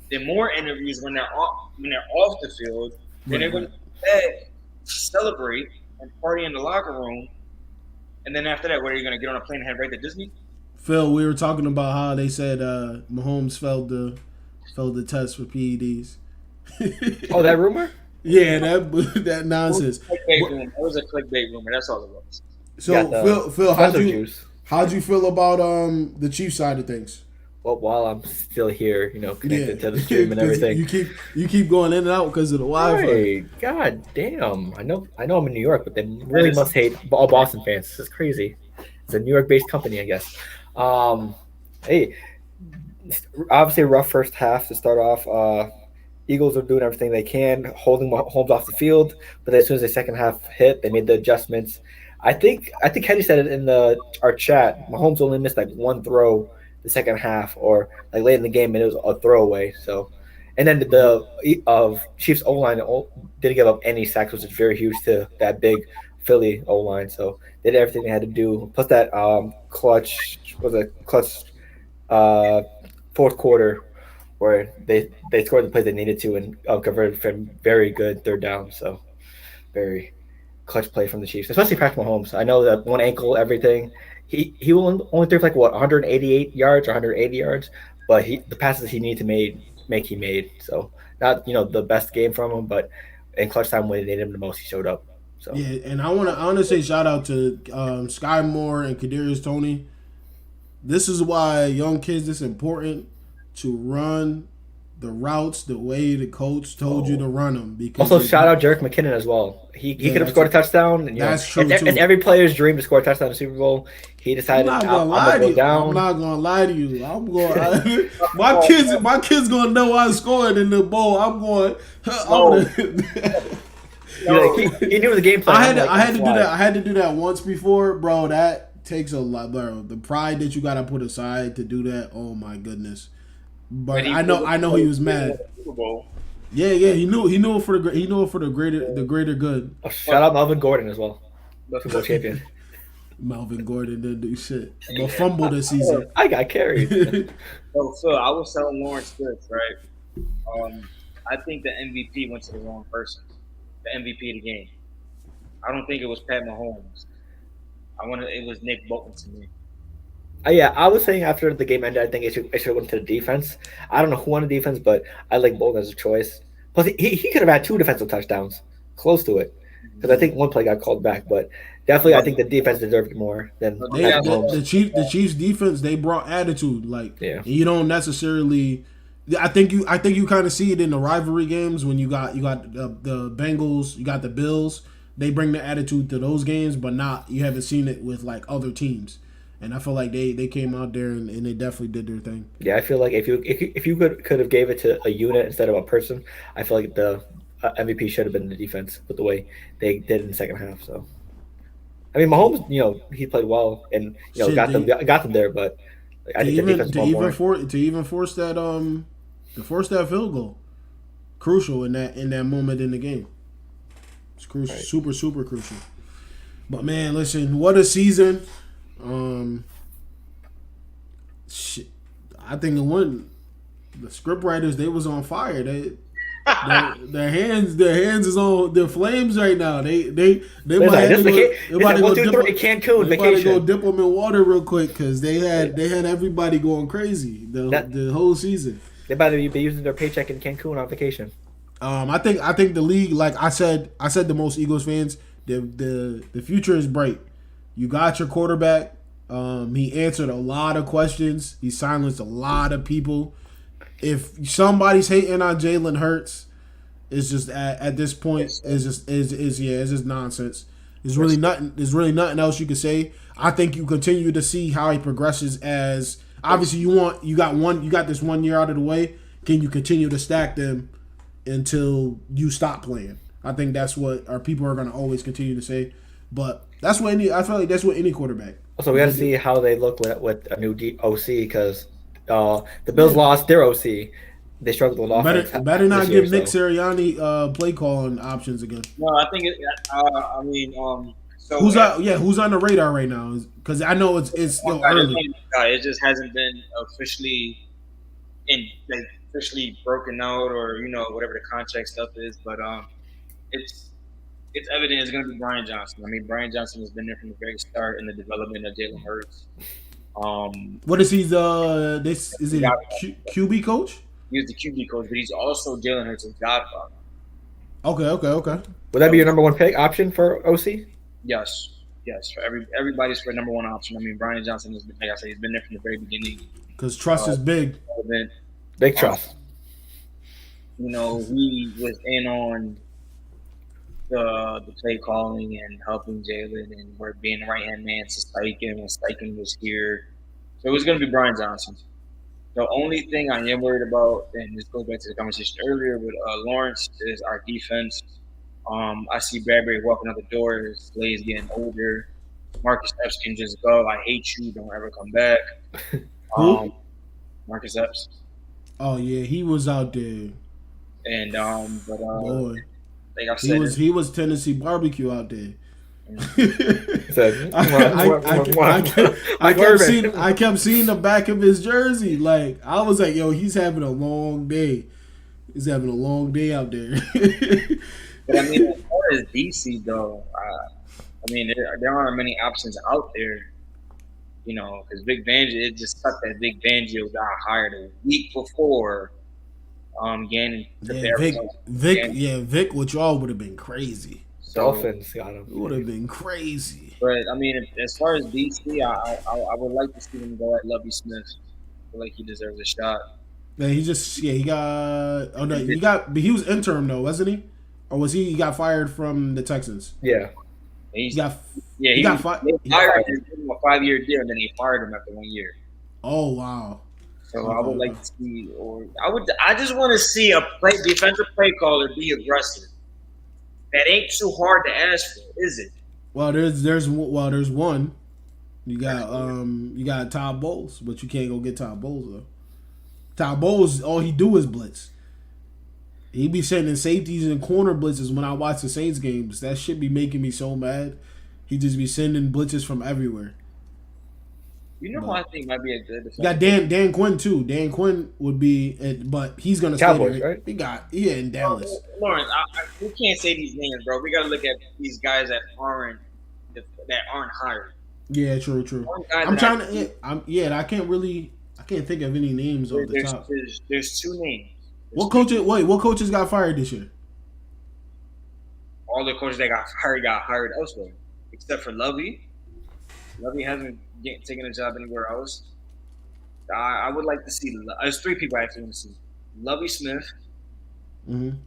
Then more interviews when they're off the field. Then they're going to back, celebrate and party in the locker room. And then after that, what are you going to get on a plane and head right to Disney? Phil, we were talking about how they said Mahomes failed the test for PEDs. Oh, that rumor? Yeah, that nonsense. It was a clickbait rumor. That's all it was. So Phil, how'd you feel about the Chiefs side of things? Well, while I'm still here, connected to the stream and everything. You keep going in and out because of the Wi-Fi. Hey, God damn! I know I'm in New York, but they really must hate all Boston fans. This is crazy. It's a New York-based company, I guess. Hey, obviously a rough first half to start off. Eagles are doing everything they can, holding Mahomes off the field. But as soon as the second half hit, they made the adjustments. I think Kenny said it in our chat. Mahomes only missed like one throw the second half, or like late in the game, and it was a throwaway. So, and then the Chiefs O line didn't give up any sacks, which is very huge to that big Philly O line. So they did everything they had to do. Plus that clutch fourth quarter where they scored the play they needed to and converted from very good third down. So very clutch play from the Chiefs, especially Patrick Mahomes. I know that one ankle, everything. He will only threw like 188 yards or 180 yards, but the passes he needed to make he made. So not the best game from him, but in clutch time when they needed him the most, he showed up. So yeah, and I want to say shout out to Sky Moore and Kadarius Toney. This is why young kids, it's important to run the routes, the way the coach told you to run them. Because Also, shout out Jerick McKinnon as well. He could have scored a touchdown. And, that's true too. It's every player's dream to score a touchdown in the Super Bowl. He decided, I'm gonna go down. I'm not gonna lie to you. My kids gonna know I scored in the bowl. I'm going. He knew the game plan. I had to do that. I had to do that once before, bro. That takes a lot, bro. The pride that you gotta put aside to do that. Oh my goodness. But I know he was mad. Yeah, he knew it for the greater good. Shout out Melvin Gordon as well, Super Bowl champion. Melvin Gordon didn't do shit. But fumble this season. I got carried. So Phil, I was telling Lawrence this, right? I think the MVP went to the wrong person. The MVP of the game. I don't think it was Pat Mahomes. It was Nick Bolton to me. Yeah, I was saying after the game ended, I think it should have went to the defense. I don't know who won the defense, but I like Bolton as a choice. Plus, he could have had 2 defensive touchdowns, close to it, because I think one play got called back. But definitely, I think the defense deserved more than the Chiefs defense. They brought attitude, you don't necessarily. I think you kind of see it in the rivalry games when you got the Bengals, you got the Bills. They bring the attitude to those games, but you haven't seen it with like other teams. And I feel like they came out there and they definitely did their thing. Yeah, I feel like if you could have gave it to a unit instead of a person, I feel like the MVP should have been the defense with the way they did in the second half. So, I mean, Mahomes, he played well and got them there, but I think the defense to even force that field goal, crucial in that moment in the game. It's crucial, right. Super crucial. But man, listen, what a season. I think the script writers, they was on fire. Their hands is on their flames right now. They might have to go dip them in water real quick because they had everybody going crazy the whole season. They about to be using their paycheck in Cancun on vacation. I think the league, like I said to most Eagles fans, the future is bright. You got your quarterback. He answered a lot of questions. He silenced a lot of people. If somebody's hating on Jalen Hurts, it's just at this point it's just nonsense. There's really nothing else you can say. I think you continue to see how he progresses. As obviously you got this 1 year out of the way. Can you continue to stack them until you stop playing? I think that's what our people are going to always continue to say. But I feel like that's what any quarterback. So we got to see how they look with a new OC because the Bills lost their OC. They struggled with offense. Better not give Nick Sirianni play calling options again. No, I think So who's on the radar right now? Because I know it's still early. It just hasn't been officially broken out or whatever the contract stuff is. But it's evident it's going to be Brian Johnson. I mean, Brian Johnson has been there from the very start in the development of Jalen Hurts. What is he? Is he QB coach? He's the QB coach, but he's also Jalen Hurts' godfather. Okay. Would that be your number one pick option for OC? Yes. For everybody's for number one option. I mean, Brian Johnson has been, like I said, he's been there from the very beginning. Because trust is big. Big trust. He was in on the play calling and helping Jalen and being the right hand man to Steichen when Steichen was here. So it was going to be Brian Johnson. The only thing I am worried about, and this goes back to the conversation earlier with Lawrence, is our defense. I see Bradbury walking out the door. His legs getting older. Marcus Epps can just go. I hate you. Don't ever come back. Marcus Epps. Oh yeah, he was out there. And boy, like I said, he was Tennessee barbecue out there. I kept seeing the back of his jersey. Like I was like, yo, he's having a long day. He's having a long day out there. But I mean, as far as DC though, I mean there aren't many options out there. Because Vic Fangio, it just sucked that Vic Fangio got hired a week before. Gannon. Vic with y'all would have been crazy. Dolphins got him. It would have been crazy. But I mean, as far as DC, I would like to see him go at Lovie Smith. I feel like he deserves a shot. Yeah, he got. Oh no, but he was interim though, wasn't he? Or was he? He got fired from the Texans. Yeah. He He's got. yeah, He got fired. they hired him, gave him a 5-year deal, and then they fired him after 1 year. Oh wow. So I would like to see, I just want to see a defensive play caller be aggressive. That ain't too hard to ask for, is it? Well, there's one. You got Todd Bowles, but you can't go get Todd Bowles though. Todd Bowles, all he do is blitz. He be sending safeties and corner blitzes when I watch the Saints games. That shit be making me so mad. He just be sending blitzes from everywhere. You know who I think might be a good defensive. You got Dan Quinn too. Dan Quinn would be, but he's gonna Cowboys, stay there. right? He in Dallas. Lawrence, we can't say these names, bro. We got to look at these guys that aren't hired. Yeah, true. I'm trying to. I can't think of any names off the top. There's two names. What coaches got fired this year? All the coaches that got hired elsewhere, except for Lovey. Lovey hasn't taken a job anywhere else. I would like to see. There's 3 people I actually want to see: Lovey Smith, Rob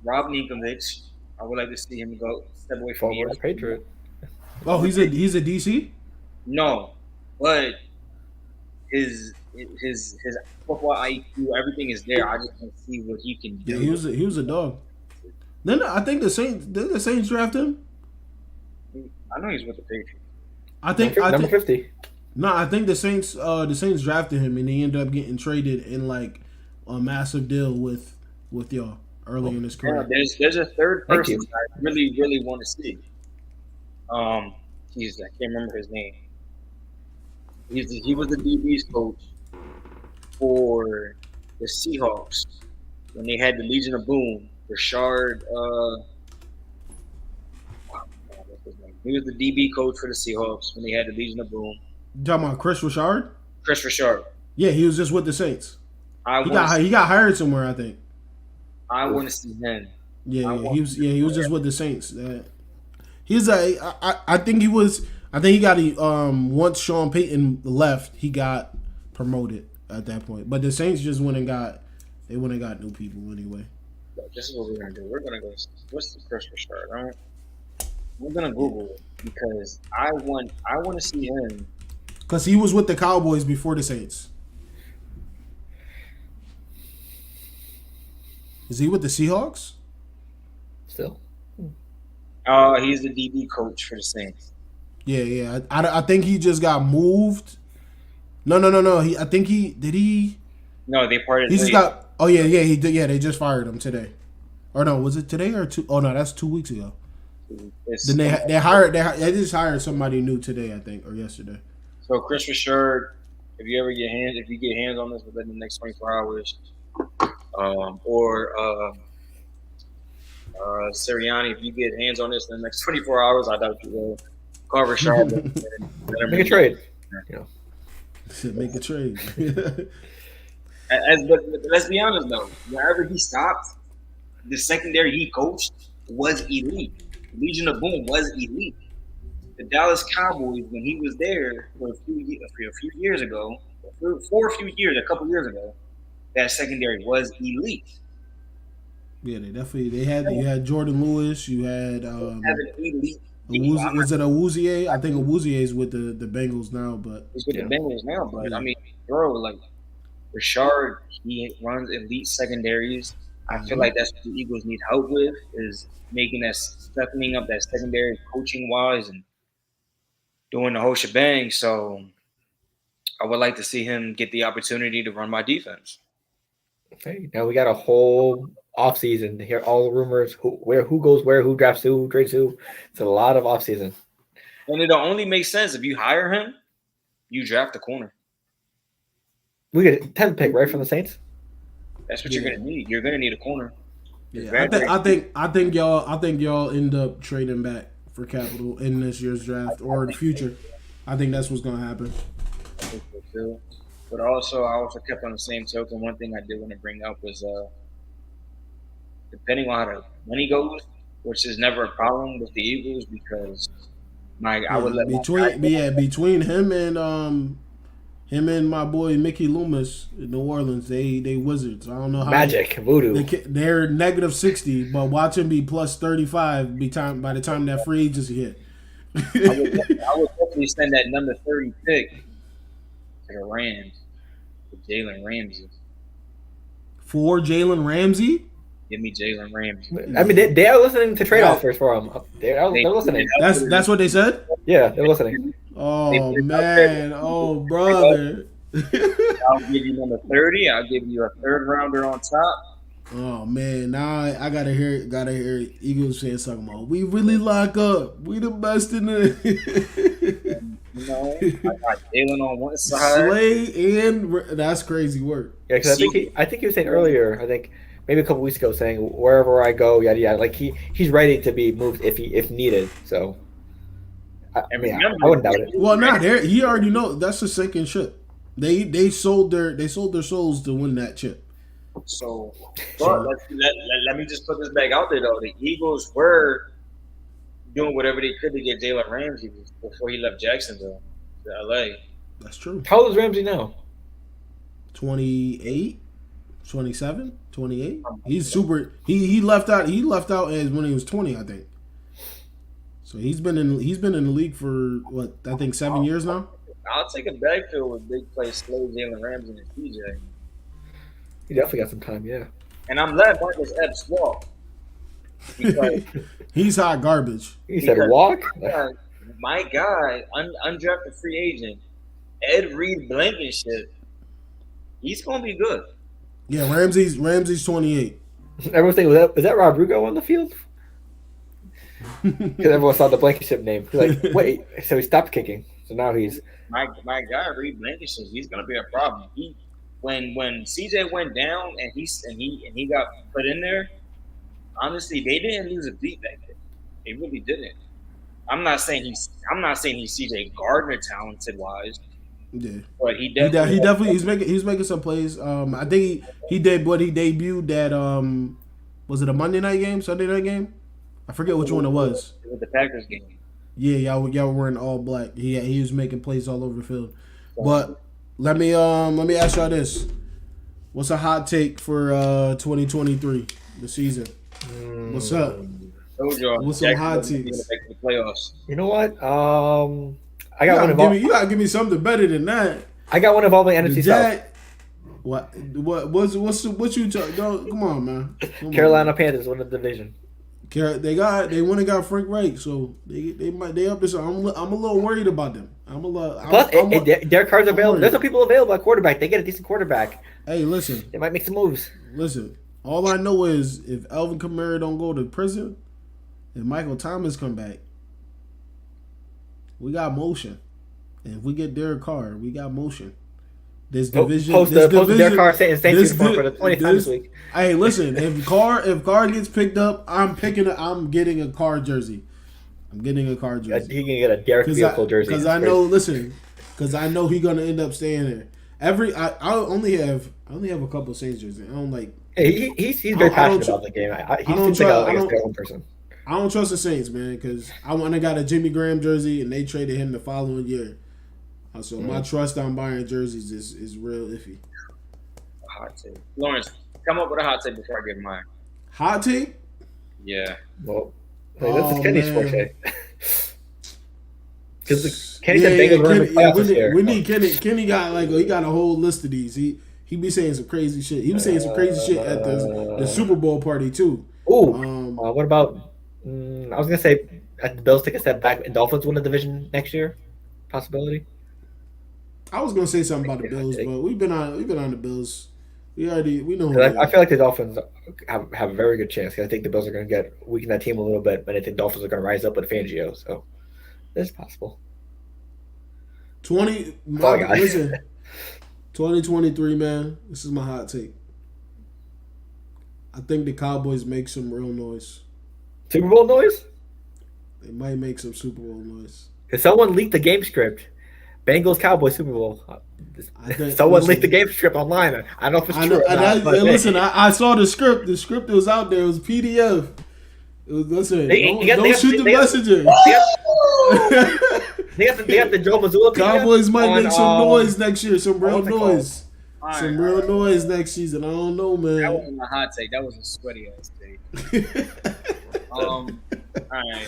Ninkovich. I would like to see him step away from Former Patriot. Oh, he's a DC? No, but his football IQ, everything is there. I just want to see what he can do. Yeah, he was a dog. Then I think the Saints draft him. I know he's with the Patriots. I think number 50. No, I think the Saints drafted him and they ended up getting traded in like a massive deal with y'all early in his career. There's a third person I really want to see. I can't remember his name. He was the DB's coach for the Seahawks when they had the Legion of Boom. Rashard, what's his name? He was the DB coach for the Seahawks when they had the Legion of Boom. You talking about Chris Richard? Chris Richard. Yeah, he was just with the Saints. He got hired somewhere, I think. I want to see him. He was just with the Saints. I think he got once Sean Payton left, he got promoted at that point. But the Saints just went and got new people anyway. This is what we're gonna do. We're gonna go. What's the Chris Richard? Right? We're gonna Google it because I want to see him. Because he was with the Cowboys before the Saints. Is he with the Seahawks? Still. He's the DB coach for the Saints. Yeah. I think he just got moved. No. I think he did. No, they parted. He just got. Oh yeah. He did. Yeah, they just fired him today. Or no, was it today or 2? Oh no, that's 2 weeks ago. Then they just hired somebody new today, I think, or yesterday. So Chris Richard, if you get hands on this within the next 24 hours, Sirianni, if you get hands on this in the next 24 hours, I doubt you will. Call Richard. Make a trade. Make a trade. But let's be honest though, wherever he stopped, the secondary he coached was elite. Legion of Boom was elite. The Dallas Cowboys, when he was there for a few years ago, a couple years ago, that secondary was elite. Yeah, they had Jordan Lewis. You had have an elite. Was it Awuzie? I think Awuzie is with the Bengals now, but he's with the Bengals now. But I mean, bro, like Richard, he runs elite secondaries. I feel like that's what the Eagles need help with, is stepping up that secondary coaching wise and doing the whole shebang. So I would like to see him get the opportunity to run my defense. Okay, now we got a whole offseason to hear all the rumors, who goes where, who drafts who trades who. It's a lot of offseason. And it'll only make sense if you hire him, you draft the corner. We get a 10th pick, right, from the Saints? That's what you're gonna need. You're gonna need a corner. Yeah, I think y'all end up trading back for capital in this year's draft or in the future. I think that's what's gonna happen. I think so too. But also, I also kept on the same token. One thing I did want to bring up was depending on how the money goes, which is never a problem with the Eagles because between him and Him and my boy Mickey Loomis in New Orleans, they wizards. I don't know how Magic, voodoo. They're negative 60, but watch him be plus 35 by the time that free agency hit. I would definitely send that number 30 pick to the Rams with Jalen Ramsey. For Jalen Ramsey? Give me Jalen Ramsey. I mean, they are listening to trade offers for him. They're listening. That's what they said? Yeah, they're listening. Oh, man. Oh, brother. I'll give you number 30. I'll give you a third rounder on top. Oh, man. Now I gotta hear Eagles fans talking about, we really lock up. We the best in the... You know, I got Jalen on one side. Slay and... That's crazy work. Yeah, because I think he was saying earlier, I think maybe a couple weeks ago, saying wherever I go, yada yada. Like he's ready to be moved if needed. So I wouldn't doubt it. Well, he already know that's the second chip. They sold their souls to win that chip. So, but let me just put this back out there though. The Eagles were doing whatever they could to get Jalen Ramsey before he left Jacksonville to LA. That's true. How old is Ramsey now? 28, 27, 28. He's super. He left out as when he was 20, I think. So he's been in the league for what, I think 7 years now. I'll take a backfield with big play Slay, Jalen Ramsey, and TJ. He definitely got some time, yeah. And I'm letting Marcus Epps walk. Because he's hot garbage. He said walk? My guy, undrafted free agent, Ed Reed Blankenship, he's going to be good. Yeah, Ramsey's 28. Everyone's thinking, is that Rodrigo on the field? Because everyone saw the Blankenship name. Like, wait, so he stopped kicking. So now he's... My guy, Reed Blankenship, he's going to be a problem. When CJ went down and he got put in there, honestly, they didn't lose a beat back then. They really didn't. I'm not saying he's CJ Gardner talented wise. Yeah, but he definitely he's making some plays. I think he did what he debuted that was it a Monday night game, Sunday night game? I forget which one it was. It was the Packers game. Yeah, y'all were wearing all black. He was making plays all over the field. But let me ask y'all this: what's a hot take for 2023, the season? What's up? What's some hot takes? The playoffs. You know what? I got one involving. You gotta give me something better than that. I got one involving NFC South. What you talking? Come on, man. Carolina Panthers win the division. They went and got Frank Reich, so they up to something. I'm a little worried about them. Plus, Derek Carr's available. There's some people available at quarterback. They get a decent quarterback. Hey, listen. They might make some moves. Listen. All I know is if Alvin Kamara don't go to prison, if Michael Thomas come back, we got motion. And if we get Derek Carr, we got motion. This division. Post Derek Carr saying Saints for the 20th time this week. Hey, listen. If Carr gets picked up, I'm getting a Carr jersey. I'm getting a Carr jersey. He can get a Derek Vehicle jersey. Because I know. Listen. Because I know he's gonna end up staying there. I only have a couple of Saints jerseys. I don't like. Hey, he's very passionate about the game. He seems like a one person. I don't trust the Saints, man, because I got a Jimmy Graham jersey and they traded him the following year. So my trust on buying jerseys is real iffy. Hot take. Lawrence, come up with a hot take before I get mine. Hot take? Yeah. Well, this is Kenny's forte. Because Kenny said Bengals we need Kenny. Kenny got he got a whole list of these. He be saying some crazy shit. He was saying some crazy shit at the Super Bowl party too. Ooh. What about? I was gonna say at the Bills take a step back and Dolphins win the division next year. Possibility. I was gonna say something about the Bills, but we've been on the Bills. We know. I feel like the Dolphins have a very good chance. I think the Bills are going to weaken that team a little bit, but I think the Dolphins are going to rise up with Fangio. So it's possible. 2023, man. This is my hot take. I think the Cowboys make some real noise. Super Bowl noise? They might make some Super Bowl noise. If someone leaked the game script, Bengals Cowboys Super Bowl. Someone leaked the game script online. I don't know if it's true. I saw the script. The script that was out there. It was PDF. Listen, They don't shoot the messenger. They got the Joe Mazzulla. Cowboys might make some noise next year. Some real what's it noise. All Some right, real noise next season. I don't know, that man. wasn't a hot take. That was a sweaty ass take. All right.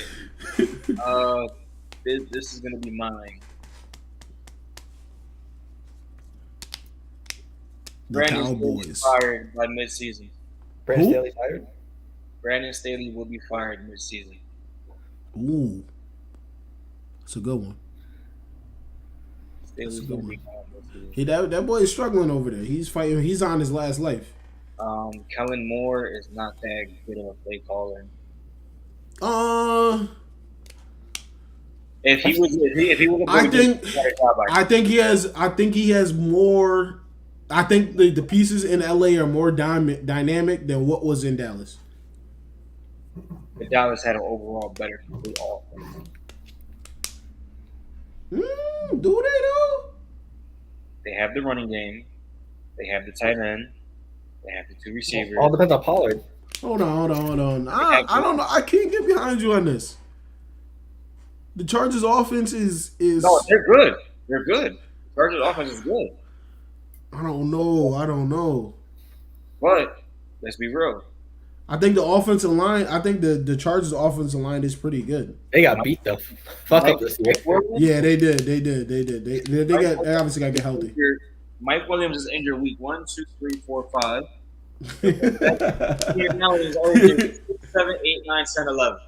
This is gonna be mine. The Brandon Cowboys. Staley fired by midseason. Brandon Who? Staley fired. Brandon Staley will be fired midseason. Ooh, that's a good one. Staley's That's a gonna good be one. fired midseason. He that boy is struggling over there. He's fighting. He's on his last life. Kellen Moore is not that good of a play caller. If he was a I good think- he'd got a job right. I think he has more. I think the pieces in LA are more dynamic than what was in Dallas. But Dallas had an overall better complete offense. Do they though? They have the running game. They have the tight end. They have the two receivers. All depends on Pollard. Hold on. I don't know. I can't get behind you on this. The Chargers' offense is. No, they're good. They're good. Chargers' offense is good. I don't know. But let's be real. I think the offensive line. I think the Chargers' offensive line is pretty good. They got beat the fuck up this year. Yeah, they did. They obviously got to get healthy. Mike Williams is injured week 1, 2, 3, 4, 5. Keenan Allen is already 6, 7, 8, 9, 10, 11.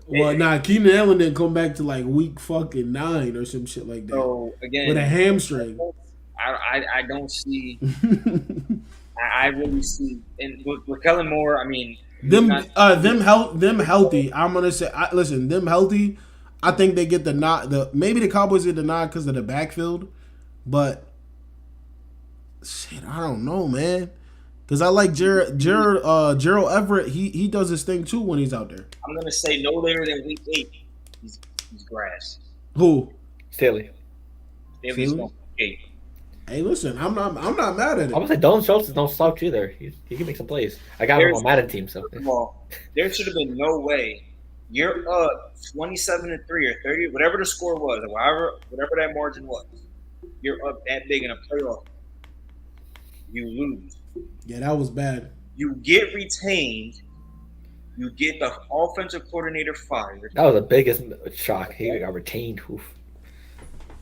Well, nah, Keenan Allen didn't come back to like week fucking 9 or some shit like that So again, with a hamstring. I don't see. I really see, and with Kellen Moore, I mean, them healthy. I'm gonna say, listen, them healthy. I think they get the nod. Maybe the Cowboys get the nod because of the backfield, but shit, I don't know, man. Because I like Gerald Everett. He does his thing too when he's out there. I'm gonna say no later than week 8. He's grass. Who? Staley. Staley's going 8. Hey, listen, I'm not mad at it. I'm gonna say Dylan Schultz is no slouch either. He can make some plays. I got him on Madden team, so. Well, there should have been no way. You're up 27-3 or 30, whatever the score was, or whatever that margin was. You're up that big in a playoff. You lose. Yeah, that was bad. You get retained. You get the offensive coordinator fired. That was the biggest shock. He got retained. Oof.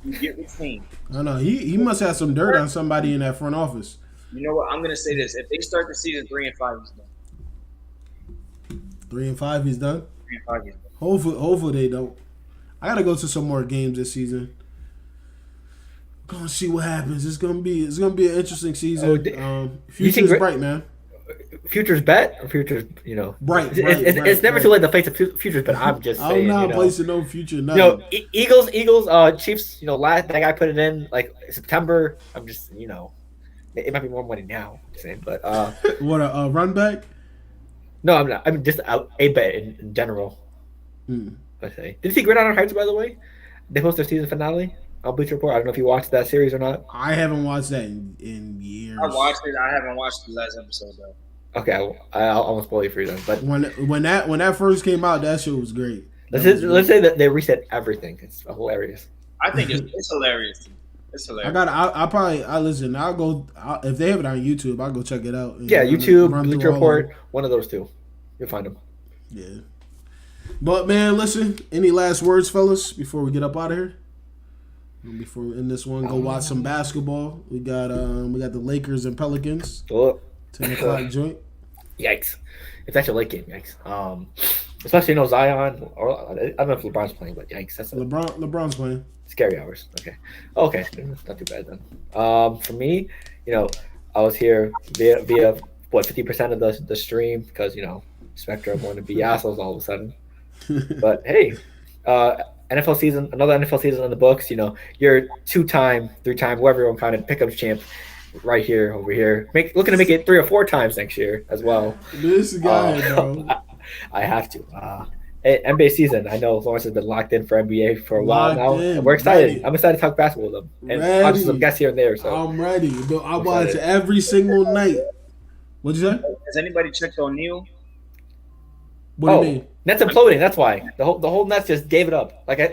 You get retained. I know he must have some dirt on somebody in that front office. You know what? I'm gonna say this: if they start the season 3-5, he's done. 3-5, he's done. 3-5, he's done. Hopefully they don't. I gotta go to some more games this season. Gonna see what happens. It's gonna be an interesting season. Future's bright, man. Future's bet or future's, Bright. It's never too late to face a future's bet. I'm just saying. I'm not placing no future. Nothing. Eagles, Chiefs. That guy put it in like September. I'm just, it might be more money now. I'm saying, but what a run back? No, I'm not. I'm just a bet in general. I say. Did you see Gridiron Heights, by the way? They host their season finale on Bleacher Report. I don't know if you watched that series or not. I haven't watched that in years. I watched it. I haven't watched the last episode though. Okay, I'll spoil you for you then. But when that first came out, that shit was great. Let's say that they reset everything. It's hilarious. I think it's hilarious. It's hilarious. I listen. I'll go if they have it on YouTube. I'll go check it out. Yeah, YouTube, Bleacher Report, one of those two. You'll find them. Yeah. But man, listen. Any last words, fellas, before we get up out of here? Before we end this one, go watch some basketball. We got the Lakers and Pelicans. 10:00 joint. Yikes! It's actually a late game. Yikes! Especially Zion. Or I don't know if LeBron's playing, but yikes! That's LeBron's playing. Scary hours. Okay, not too bad then. For me, I was here via 50% of the stream because Spectrum wanted to be assholes all of a sudden. But hey, NFL season, another NFL season in the books. You're 2-time, 3-time, whoever you want kind of pickup champ. Right here, over here, looking to make it 3 or 4 times next year as well. This guy, bro. I have to. NBA season. I know Lawrence has been locked in for NBA for a while now. And we're excited. Ready. I'm excited to talk basketball with them and talk to some guests here and there. So I'm ready. I watch every single night. What'd you say? Has anybody checked on Neil? What do you mean? Nets imploding. That's why the whole Nets just gave it up. Like I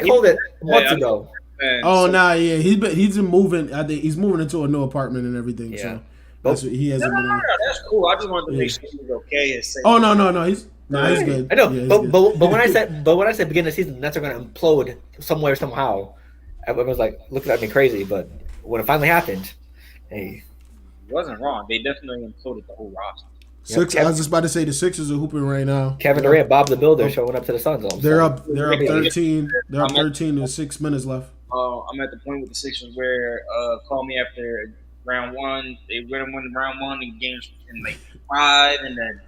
called it months ago. Yeah, he's been moving. I think he's moving into a new apartment and everything. Yeah. So that's what he hasn't been on. That's cool. I just wanted to make sure he was okay and safe. Oh no, he's good. I know, Yeah, but when I said beginning of the season, the Nets are going to implode somewhere somehow, everyone was like looking at me crazy. But when it finally happened, hey, He wasn't wrong. They definitely imploded the whole roster. I was just about to say the Sixers are hooping right now. Kevin Durant, Bob the Builder, showing up to the Suns. They're up 13. They're up 13 with 6 minutes left. I'm at the point with the Sixers where call me after round one. They win round one in games in like 5, and then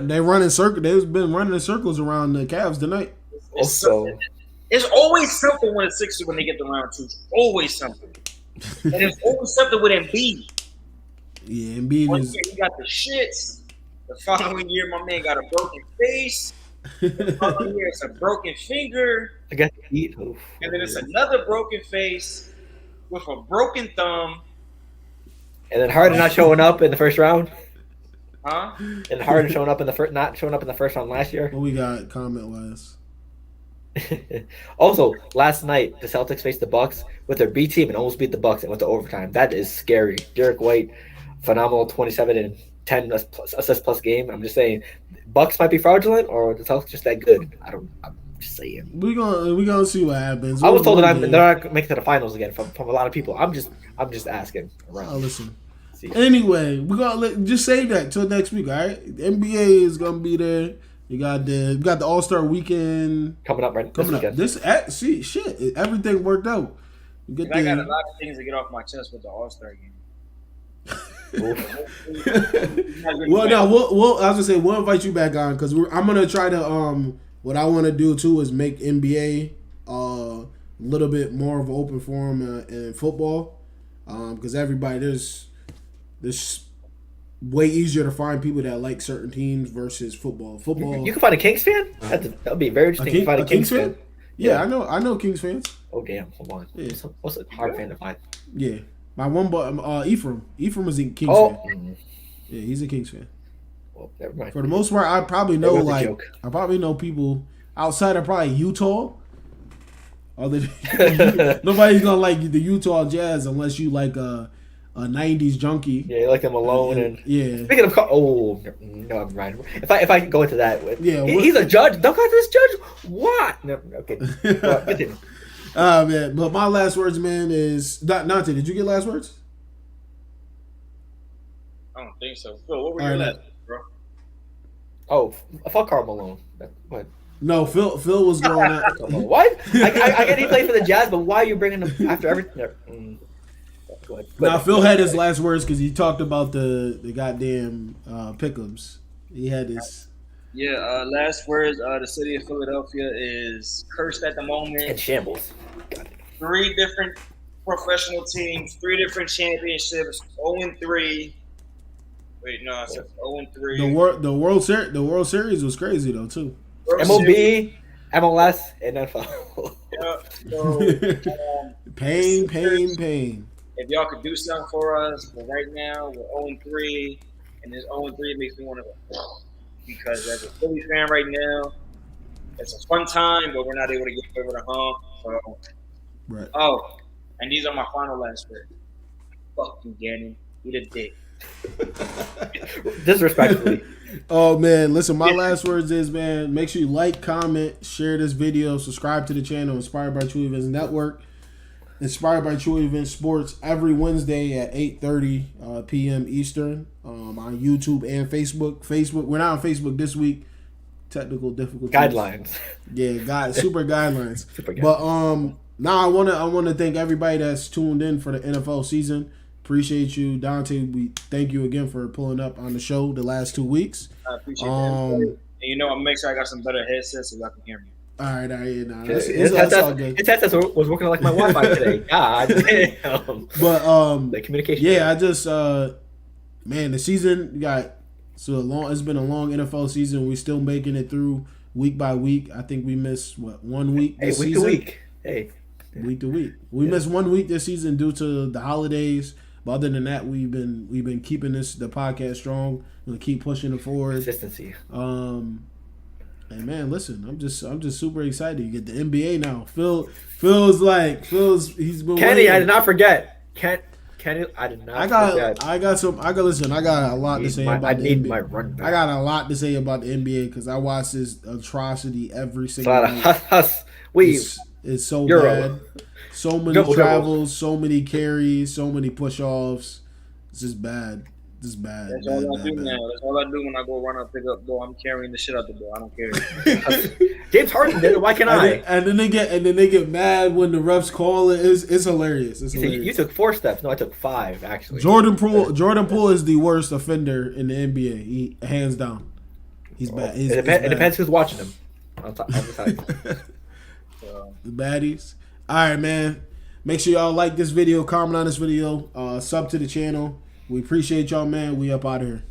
they run in circles. They've been running in circles around the Cavs tonight. It's always something when the Sixers when they get to round 2. It's always something, and it's always something with Embiid. Yeah, Embiid One is. year he got the shits. The following year, my man got a broken face. The following year, it's a broken finger. I got to eat. And then it's another broken face with a broken thumb. And then Harden not showing up in the first round. Huh? And Harden showing up in the first, not showing up in the first round last year. What we got comment wise? Also, last night the Celtics faced the Bucks with their B team and almost beat the Bucks and went to overtime. That is scary. Derek White, phenomenal 27 and 10 assists plus game. I'm just saying, Bucks might be fraudulent or the Celtics just that good. I'm just saying. We gonna see what happens. I was told that they're not gonna make it to the finals again from a lot of people. I'm just asking around. Oh, listen. Anyway, we're gonna just save that till next week. All right, the NBA is gonna be there. We got the All-Star weekend coming up right coming this up. Everything worked out. I got a lot of things to get off my chest with the All-Star game. Well, no, I was gonna say we'll invite you back on because I'm gonna try to what I want to do too is make NBA a little bit more of an open forum in football because everybody there's way easier to find people that like certain teams versus football. You can find a Kings fan. That'd be very interesting. Find a Kings fan. Yeah, I know Kings fans. Oh damn! Hold on. Yeah. What's a hard fan to find? Yeah. My one boy, Ephraim. Ephraim is a Kings fan. Yeah, he's a Kings fan. Well, never mind. For the most part, I probably know people outside of probably Utah. Nobody's gonna like the Utah Jazz unless you like a '90s junkie. Yeah, you like them alone and yeah. Speaking of, no, I'm right. If I can go into that, he's a judge. Don't go to this judge. What? No, okay. Continue. Man, but my last words, man, is Nante. Did you get last words? I don't think so. Phil, what were your last words, bro? Oh, fuck Karl Malone. What? No, Phil was going out. What? I get he played for the Jazz, but why are you bringing him after everything? Now Phil had his last words because he talked about the goddamn pick'ems. He had his. Yeah, last words. The city of Philadelphia is cursed at the moment. In shambles. 3 different professional teams, 3 different championships, 0-3. Wait, no, I said 0-3. The World Series was crazy though too. MLB, MLS, and NFL. Yeah, so, pain. If y'all could do something for us, but right now we're 0-3, and this 0-3 makes me want to go. Because as a Philly fan right now, it's a fun time, but we're not able to get over the hump. So, right. Oh, and these are my final last words. Fuck you, Gannon. Eat a dick. Disrespectfully. Oh man, listen, my last words is, man, make sure you like, comment, share this video, subscribe to the channel, Inspired by True Events Network, Inspired by True Events Sports, every Wednesday at 8:30 p.m. Eastern on YouTube and Facebook. We're not on Facebook this week. Technical difficulties. Guidelines. Yeah, super guidelines. Super guidelines. But now I wanna thank everybody that's tuned in for the NFL season. Appreciate you, Dante. We thank you again for pulling up on the show the last 2 weeks. I appreciate that. And you know, I'll make sure I got some better headsets so y'all can hear me. All right, yeah, that's all good. His headset was working like my Wi-Fi today. God damn. But the communication. Yeah, I just man, the season it's been a long NFL season. We're still making it through week by week. I think we missed 1 week this season. Week to week. Hey. Week to week. We missed 1 week this season due to the holidays. But other than that, we've been keeping the podcast strong. We're gonna keep pushing it forward. Consistency. And man, listen, I'm just super excited. You get the NBA now. Phil's he's been Kenny, waiting. I did not forget. Kenny, I did not forget. I got a lot to say about the need NBA. my run back. I got a lot to say about the NBA because I watch this atrocity every It's a single lot of night. hus. It's so Euro. bad. So many Double. travels, so many carries, so many push-offs. It's just bad. It's bad. That's bad, all I bad, do bad. now. That's all I do when I go run up, pick up ball. I'm carrying the shit out the ball. I don't care. James Harden did it. Why can't I? And then they get mad when the refs call it. It's hilarious. It's You said hilarious. you took 4 steps. No, I took 5 actually. Jordan Poole is the worst offender in the NBA. He hands down. He's bad. It depends who's watching him. I'll tell you. The baddies. All right, man. Make sure y'all like this video, comment on this video, sub to the channel. We appreciate y'all, man. We up out of here.